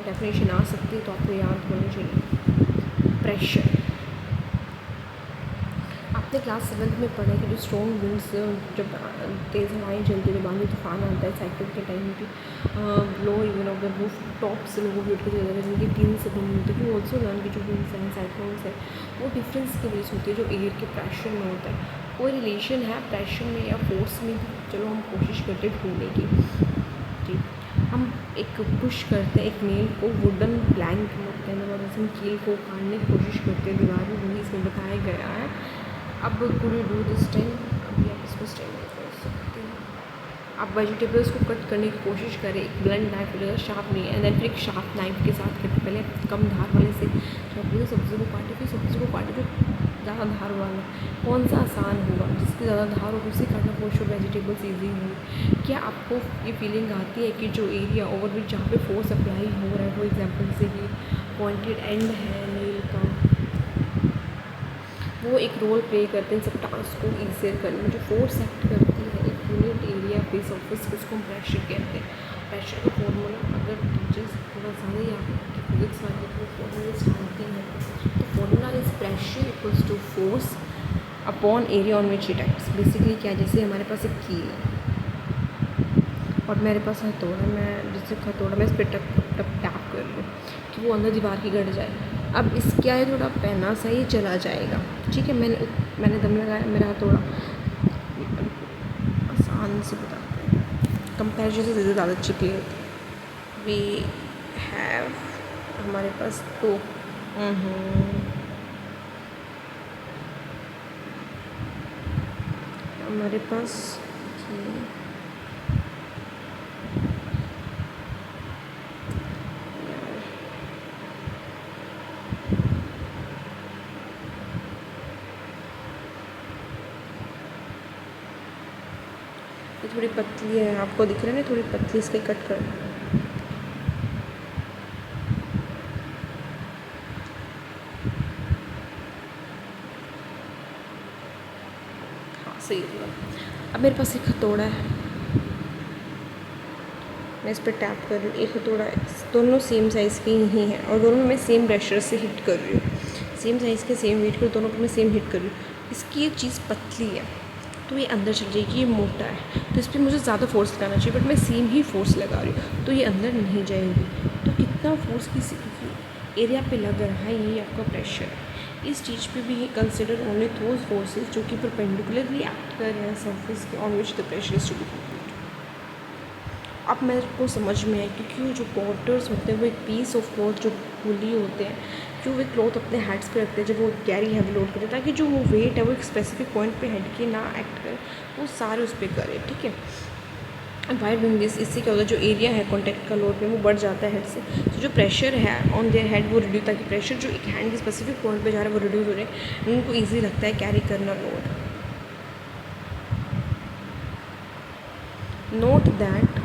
डेफिनेशन आ सकती है तो आपको याद होनी चाहिए। प्रेशर, आपने क्लास 7th में पढ़ा कि जो स्ट्रॉन्ग विंड्स जब तेज़ हवाएं चलती है बांधी तूफान आता है साइक्लोन के टाइम की blow even of the roof top से लोगों की उठ के चले जाते हैं जिनकी टीन से बनी होती है। वो ऑल्सो लर्न की जो विंड्स हैं साइक्लोन्स है वो डिफरेंस की वजह से होती है जो एयर के प्रेशर में होता है। कोई रिलेशन है प्रेशर में या फोर्स में, चलो हम कोशिश करते हैं ढूंढने की। जी, हम एक पुश करते हैं एक नेल को वुडन प्लैंक के अंदर और हम कील को काटने की कोशिश करते हैं दीवार में, वही इसमें बताया गया है। अब could you do this time, अभी आप इसमें स्टाइल कर सकते हैं। आप वेजिटेबल्स को कट करने की कोशिश करें, एक ब्लंट नाइफ ज़्यादा शार्प नहीं है एंड देन फिर एक शार्प नाइफ के साथ करते, पहले कम धार वाले से जब सब्ज़ी को काटे फिर सब्ज़ी को काटे जो ज़्यादा धार वाला, कौन सा आसान होगा, जिसकी ज़्यादा धार होगी उसे काटना फॉर श्योर वेजिटेबल्स ईजी होंगे। क्या आपको ये फीलिंग आती है कि जो एरिया ओवर विच जहाँ पे फोर्स अप्लाई हो रहा है वो एग्जाम्पल से ही पॉइंटेड एंड है नेल का, वो एक रोल प्ले करते हैं सब टास्क को ईजियर करने में। जो फोर्स एक्ट करती है एक यूनिट एरिया पे सरफेस उसको हम प्रेशर कहते हैं। प्रेशर का फॉर्मूला अगर टीचर्स थोड़ा ज़्यादा ही आपकी फिजिक्स वाले को फॉर्मूले जानते हैं तो formula is pressure equals to force upon area on which it acts. Basically क्या है, जैसे हमारे पास एक कील है और मेरे पास हथौड़ा, मैं जैसे हथौड़ा मैं इस पर टप टप टप टैप कर रही हूँ कि वो अंदर दीवार की गड़ जाए। अब इस क्या है, थोड़ा पहना सा ये चला जाएगा, ठीक है। मैंने दम लगाया, मेरा हथौड़ा, आसान से बताते हैं, कंपैरिजन से ज़्यादा अच्छी क्लियर होती है। वी हैव, हमारे पास तो हमारे पास ये थोड़ी पतली है, आपको दिख रहा है ना, थोड़ी पतली, इसके कट कर। हाँ सही है। अब मेरे पास एक हथौड़ा है, मैं इस पर टैप कर रही हूँ, एक हथौड़ा है, दोनों सेम साइज़ के ही हैं और दोनों में मैं सेम प्रेशर से हिट कर रही हूँ, सेम साइज़ के सेम वेट के, दोनों पर मैं सेम हिट कर रही हूँ। इसकी ये चीज़ पतली है तो ये अंदर चल जाएगी, ये मोटा है तो इस पर मुझे ज़्यादा फोर्स लगाना चाहिए, बट मैं सेम ही फोर्स लगा रही हूँ तो ये अंदर नहीं जाएगी। तो कितना फोर्स किसी एरिया पे लग रहा है, ये आपका प्रेशर है। इस चीज़ पे भी कंसिडर ओनली दोज फोर्सेस जो कि परपेंडिकुलरली एक्ट कर रहे हैं सरफेस के on which the pressure is to be. अब मेरे को समझ में आया क्योंकि वो जो पोर्टर्स होते हैं वो एक पीस ऑफ क्लॉथ जो खुली होते हैं, क्यों वे क्लॉथ अपने हेड्स पे रखते हैं जब वो कैरी हैवी लोड करते हैं, ताकि जो वो वेट है वो एक स्पेसिफिक पॉइंट पे हेड के ना एक्ट करे, वो सारे उस पर करे, ठीक है। वाई डूइंग दिस, इससे क्या होता है, जो एरिया है कॉन्टैक्ट का लोड में वो बढ़ जाता है हेड से, तो जो प्रेशर है ऑन देयर हेड वो रिड्यूस, ताकि प्रेशर जो एक हैंड के स्पेसिफिक पॉइंट पे जा रहा है वो रिड्यूस हो जाए, उनको ईजी लगता है कैरी करना load. Note that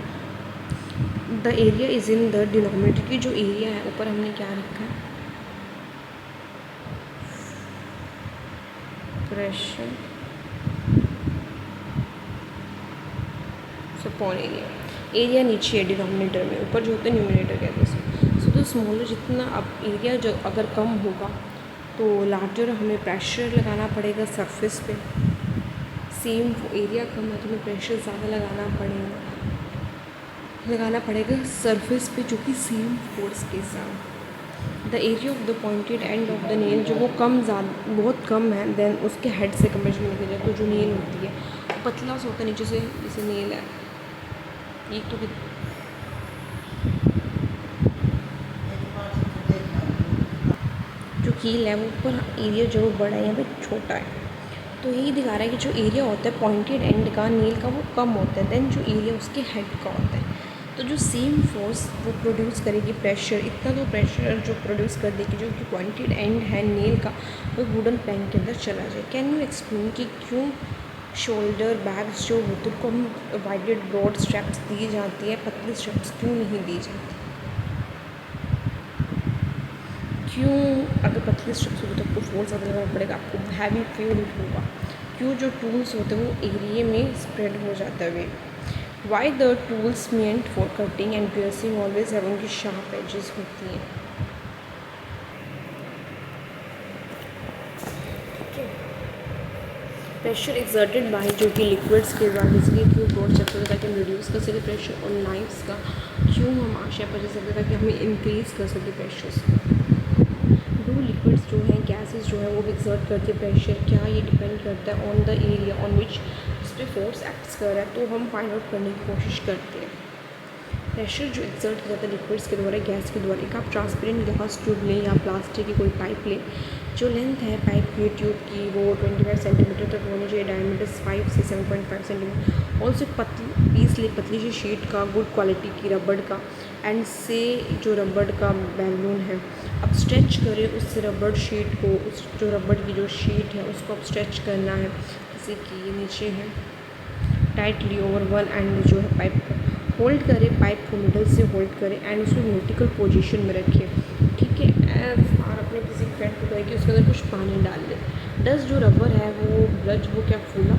the area is in the denominator, की जो एरिया है ऊपर हमने क्या रखा है, प्रेशर अपॉन एरिया। एरिया नीचे है डिनोमिनेटर में, ऊपर जो होता है न्यूमिनेटर कहते हैं। सो तो स्मॉलर जितना अब एरिया जो अगर कम होगा तो लार्जर हमें प्रेशर लगाना पड़ेगा सरफेस पे, सेम एरिया कम है तो हमें प्रेशर ज़्यादा लगाना पड़ेगा सरफेस पे, जो कि सेम फोर्स के साथ। The area of the pointed end of the nail जो वो बहुत कम है देन उसके हेड से कंपेरिजन में देखा जाए तो जो नेल होती है वो पतला सा होता है नीचे से, जैसे नेल है ये तो जो कील है वो ऊपर एरिया जो बड़ा है यहाँ पे छोटा है, तो यही दिखा रहा है कि जो एरिया होता है पॉइंटेड एंड का नेल का वो कम होता है देन जो एरिया उसके हेड का होता है। तो जो सेम फोर्स वो प्रोड्यूस करेगी प्रेशर, इतना तो प्रेशर जो प्रोड्यूस कर देगी जो कि पॉइंटेड एंड है नेल का वो वुडन प्लैंक के अंदर चला जाए। कैन यू एक्सप्लेन कि क्यों शोल्डर बैग्स जो होते हैं उनको हम वाइडेड ब्रॉड स्ट्रैप्स दी जाती है, पतली स्ट्रैप्स क्यों नहीं दी जाती? क्यों अगर पतली स्ट्रैप्स होगी तो आपको फोर्स ज़्यादा लगाना पड़ेगा, आपको हैवी फील होगा, क्यों जो टूल्स होते हैं वो एरिया में स्प्रेड हो जाता है weight. Why the tools meant for cutting and piercing always है उनकी शार्प एजेस होती हैं। प्रेशर एक्सर्टेड बाय जो कि लिक्विड्स के द्वारा बेसिकली क्यों ब्रॉड स्ट्रैप्स होता है ताकि हम रिड्यूस कर सकें प्रेशर, और नाइफ्स का क्यों हम आशा पर जा सकते ताकि हमें इंक्रीज़ कर सकें प्रेशर्स। दो लिक्विड्स जो हैं गैसेस जो है वो भी एक्सर्ट करते हैं प्रेशर, क्या ये डिपेंड करता है ऑन द एरिया ऑन विच उस पर फोर्स एक्ट्स कर रहा है, तो हम फाइंड आउट करने की कोशिश करते हैं। प्रेशर जो एक्सर्ट किया जाता है लिक्विड्स के द्वारा गैस के द्वारा, एक आप ट्रांसपेरेंट ग्लास ट्यूब लें या प्लास्टिक की कोई पाइप लें, जो लेंथ है पाइप की ट्यूब की वो 25 सेंटीमीटर तक होनी चाहिए, डायमीटर 5 से 7.5 सेंटीमीटर। ऑल्सो पतली पीस ले, पतली सी शीट का गुड क्वालिटी की रबड़ का, एंड से जो रबड़ का बैलून है अब स्ट्रेच करें उस रबड़ शीट को, उस जो रबड़ की जो शीट है उसको अब स्ट्रेच करना है, जैसे कि ये नीचे है, टाइटली ओवर वन एंड जो है पाइप को होल्ड करें, पाइप को मिडल से होल्ड करें एंड उसको वर्टिकल पोजीशन में रखिए, ठीक है। और अपने किसी फ्रेंड को कहें कि उसके अंदर कुछ पानी डाल दें। डस्ट जो रबर है वो ब्रज वो क्या फूला,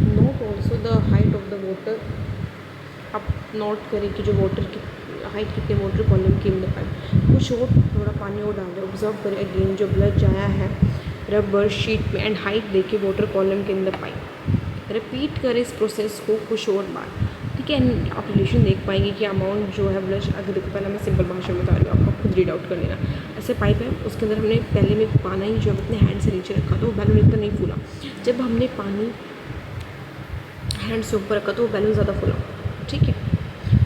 note also the height of the water, अब नोट करें कि जो वाटर की हाइट कितने वाटर कॉलम की इन द पाइप, कुछ और थोड़ा पानी और डाल दें। ऑब्जर्व करें अगेन जो ब्लड आया है रबर शीट में एंड हाइट देके वाटर कॉलम के अंदर पाइप। रिपीट करें इस प्रोसेस को कुछ और बार, ठीक है। आप रिलेशन देख पाएंगे कि अमाउंट जो है ब्लश, अगर देखो पहले मैं सिंपल भाषा में बता रही हूँ, आपको खुद रीड आउट कर लेना। ऐसे पाइप है, उसके अंदर हमने पहले में पाना ही जो अपने हैंड से नीचे रखा तो वो बैलून इतना नहीं फूला। जब हमने पानी हैंड से ऊपर रखा तो वो बैलून ज़्यादा फूला, ठीक है।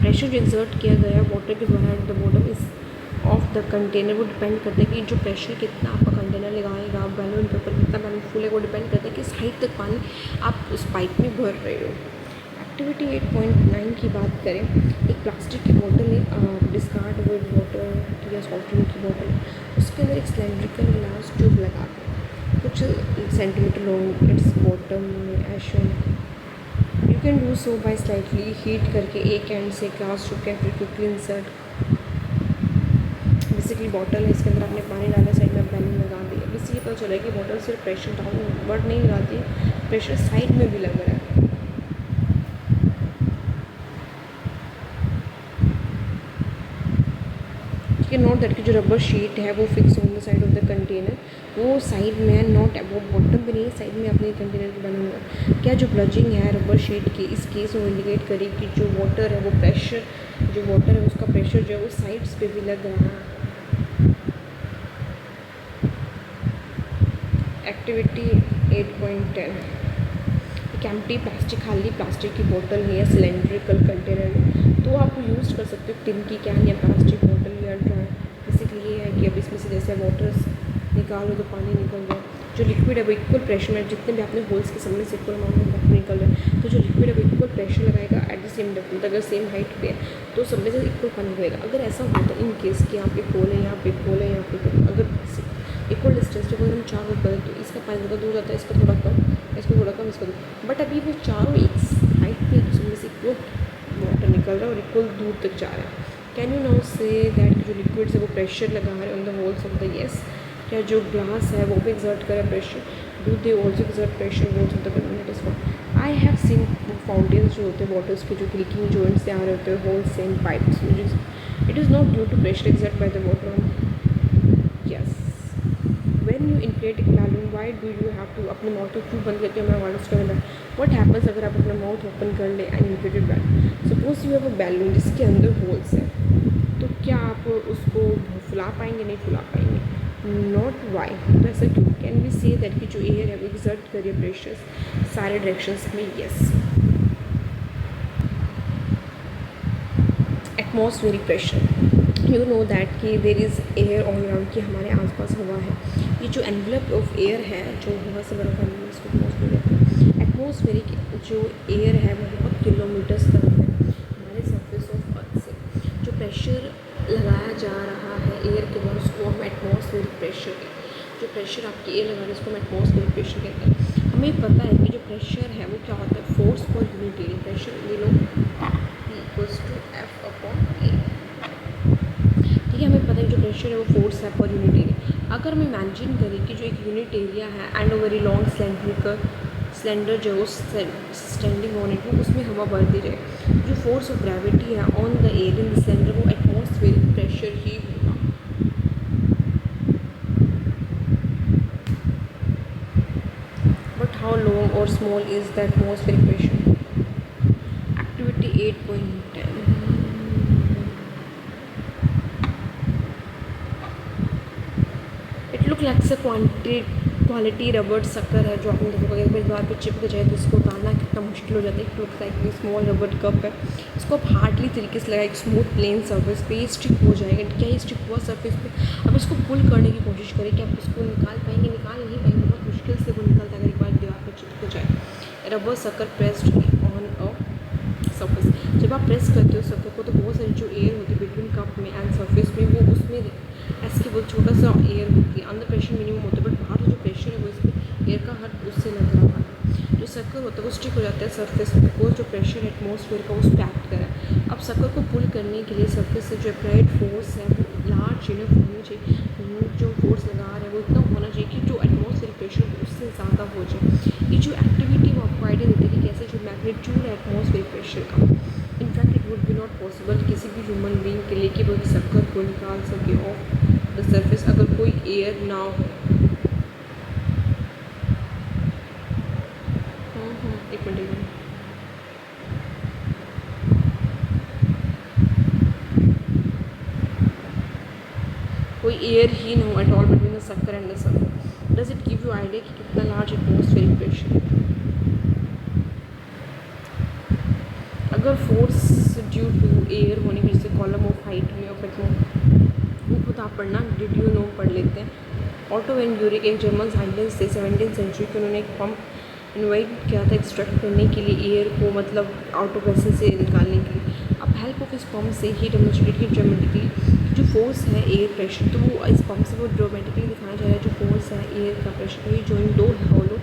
प्रेशर जो एक्सर्ट किया गया वाटर के द्वारा एट द बॉटम इस ऑफ द कंटेनर वो डिपेंड करता है कि जो प्रेशर कितना आपका कंटेनर लगाएगा, आप बैलून के ऊपर कितना बैलून फूलेगा, वो डिपेंड करता है कि इस हाइट तक पानी आप उस पाइप में भर रहे हो। एक्टिविटी 8.9 की बात करें, एक प्लास्टिक की बोतल है, डिस्कार्ड विद वाटर या सॉफ्ट ड्रिंक की बोतल, उसके अंदर एक सिलेंड्रिकल ग्लास ट्यूब लगा दें कुछ सेंटीमीटर लॉन्ग इट्स बॉटम में एशन। You can do so by slightly heat करके एक एंड से glass tube can quickly insert. Basically bottle है, इसके अंदर आपने पानी डाला, साइड में बैलून लगा दिया। बेसिकली पता चला कि बॉटल सिर्फ प्रेशर डाउनवर्ड नहीं लगाती, प्रेशर साइड में भी लग रहा है। ठीक है, नोट दैट की जो रबर शीट है वो fix on the side of the container, वो साइड में है, नॉट वो बॉटम पे नहीं है, साइड में अपने कंटेनर के बनूंगा। क्या जो ब्लजिंग है रबर शीट की, इस केस में इंडिकेट करें कि जो वाटर है वो प्रेशर, जो वाटर है उसका प्रेशर जो है वो साइड्स पे भी लग रहा है। एक्टिविटी 8.10, एक एम्प्टी प्लास्टिक, खाली प्लास्टिक की बोतल है या सिलेंड्रिकल कंटेनर है, तो आप यूज़ कर सकते हो टिन की कैन या प्लास्टिक बोतल या ड्राई। बेसिकली ये है कि अब इसमें से जैसे वाटर निकालो तो पानी निकल जाए, जो लिक्विड है वो इक्वल प्रेशर में, जितने भी आपने होल्स के सामने से इक्वल अमाउंट में वाटर निकल रहा है, तो जो लिक्विड है वो इक्वल प्रेशर लगाएगा एट द सेम डेप्थ। अगर सेम हाइट पे है तो सब में से इक्वल पानी बहेगा। अगर ऐसा होता इन केस कि यहाँ पे खोल है, यहाँ पे खोल है, यहाँ पे खोल, अगर इक्वल डिस्टेंस पे अगर हम चारों करें तो इसका पानी ज़्यादा दूर जाता है, इसका थोड़ा कम, इसको थोड़ा कम, इसका दूर। बट अभी वो चारों एक हाइट पे तो सब में से इक्वल वाटर निकल रहा है और इक्वल दूर तक जा रहा है। Can you now say that जो लिक्विड्स है वो प्रेशर लगा रहे हैं on the holes of the yes. क्या जो ग्लास है वो भी एक्सर्ट करे pressure, do they also exert pressure holes of the container is for. I have seen fountains जो होते हैं वाटर्स के, जो लीकिंग जॉइंट से आ रहे होते हैं holes in pipes, it is not due to pressure exert by the water on. Yes, when you inflate एक balloon why do you have to, अपने माउथ को क्यों बंद करके हमारा वाटर उसके अंदर व्हाट हैपन्स अगर आप अपना माउथ ओपन कर ले and inflated balloon, suppose you have a balloon जिसके अंदर होल्स है, तो क्या आप उसको फुला पाएंगे? नहीं फुला पाएंगे। नॉट वाई, तो ऐसा क्यों? कैन वी से दैट कि जो एयर है वो एक्सर्ट करिए प्रेशर सारे डायरेक्शंस में। Yes, atmospheric pressure, you know that कि there is air all around, कि हमारे आसपास हवा है। ये जो एनवलप ऑफ एयर है, जो हवा से बड़ा पानी है, इसको एटमॉस्फेयर कहते हैं। एटमॉस्फेरिक जो एयर है वो बहुत किलोमीटर्स तक है हमारे सरफेस ऑफ अर्थ से। जो प्रेशर लगाया जा रहा है एयर के द्वारा उसको हम एटमॉस्फेरिक प्रेशर कहते हैं। जो प्रेशर आपकी एयर लगा रहे हैं उसको हम एटमॉस्फेरिक प्रेशर कहते हैं। हमें पता है कि जो प्रेशर है वो क्या होता है, force per unit area. Pressure we know equals to F upon A. ठीक है, हमें पता है जो प्रेशर है वो फोर्स है पर यूनिट एरिया। अगर हम इमेजिन करें कि जो एक यूनिट एरिया है and a very long cylinder जो है स्टैंडिंग ऑन इट, वो उसमें हवा बढ़ती रहे, जो फोर्स ऑफ ग्रेविटी है on the air in the cylinder वो एटमॉस्फेरिक प्रेशर ही होगा। बट हाउ लॉन्ग और small is the atmospheric pressure. Activity 8.10, it look likes a quality rubber sucker है, जो आपने देखा अगर इस बार पे चिपक जाए तो इसको उतारना कितना मुश्किल हो जाता है। It look like small rubber cup है, इसको आप हार्डली तरीके से लगाए एक स्मूथ प्लेन सर्फेस पे, ये स्टिक हो जाएगा। क्या ये स्टिक हुआ सर्फेस पे अब इसको पुल करने की कोशिश करें कि आप इसको निकाल पाएंगे? निकाल नहीं पाएंगे, बहुत मुश्किल से वो निकलता है अगर एक बार दीवार पर चिपक जाए। Rubber sucker pressed on a surface, जब आप प्रेस करते हो सकर को तो बहुत सारी जो एयर होती है बिटवीन कप में एंड सर्फेस में वो उसमें ऐसे बहुत छोटा सा एयर होती है, अंदर प्रेशर मिनिमम होता है, बट बाहर जो प्रेशर है वो इसमें एयर का हट उससे लग रहा है। जो सर्कल होता है वो स्टिक हो जाता है सरफेस पे, वो जो प्रेशर है एटमॉस्फेयर का उस पर एक्ट करा है। अब सर्कल को पुल करने के लिए सर्फेस से जो अप्लाइड फोर्स है वो लार्ज इनफ होनी चाहिए, जो फोर्स लगा रहा है वो इतना होना चाहिए कि जो एटमॉस्फेरिक प्रेशर उससे ज़्यादा हो जाए। ये जो एक्टिविटी वो आपको आइडिया देती है कि कैसे जो मैग्नीट्यूड है एटमॉस्फेरिक प्रेशर का। In fact it would be not possible किसी भी ह्यूमन बीइंग के लिए कि वो सर्कल को निकाल सके ऑफ द सरफेस अगर कोई एयर ना हो। कोई एयर ही ना हो at all between the sucker and the surface. Does it give you idea कि कितना लार्ज एटमॉस्फेरिक प्रेशर। अगर फोर्स ड्यू टू एयर होने की जैसे कॉलम ऑफ हाइट में और फिर वो खुद आप पढ़ना, डिड यू नो पढ़ लेते हैं। ऑटो वैन यूरिक एक जर्मन साइंटिस्ट थे 17वीं सेंचुरी के, उन्होंने एक पंप इन्वाइट किया था एक्सट्रैक्ट करने के लिए एयर को, मतलब आउट ऑफ वेसल से निकालने के लिए। अब हेल्प ऑफ इस पंप से ही डेमोन्स्ट्रेटेड ड्रामेटिकली जो फोर्स है एयर प्रेशर, तो वो इस पंप से वो ड्रामेटिकली दिखाना चाह रहा है जो फोर्स है एयर का प्रेशर। तो ये जॉइन दो होलो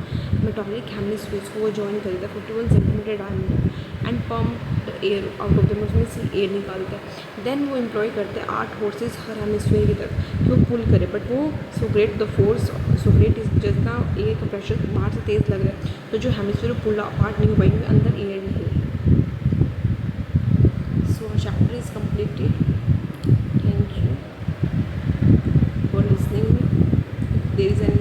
मेटालिक हेमिस्फीयर्स को वो जॉइन करेगा 51 centimetre diameter and pump the air out of the, उसमें से एयर निकालता है। देन वो एम्प्लॉय करते हैं 8 फोर्सेज हर हेमिस्फीयर की तरफ कि वो पुल करे, बट वो so great the force so great is, जितना एयर का प्रेशर बाहर से तेज़ लग रहा है तो जो हेमिस्फीयर पुल अपार्ट नहीं हो पाएंगे, अंदर एयर निकले। सो chapter is completed. Thank you for listening. If there is any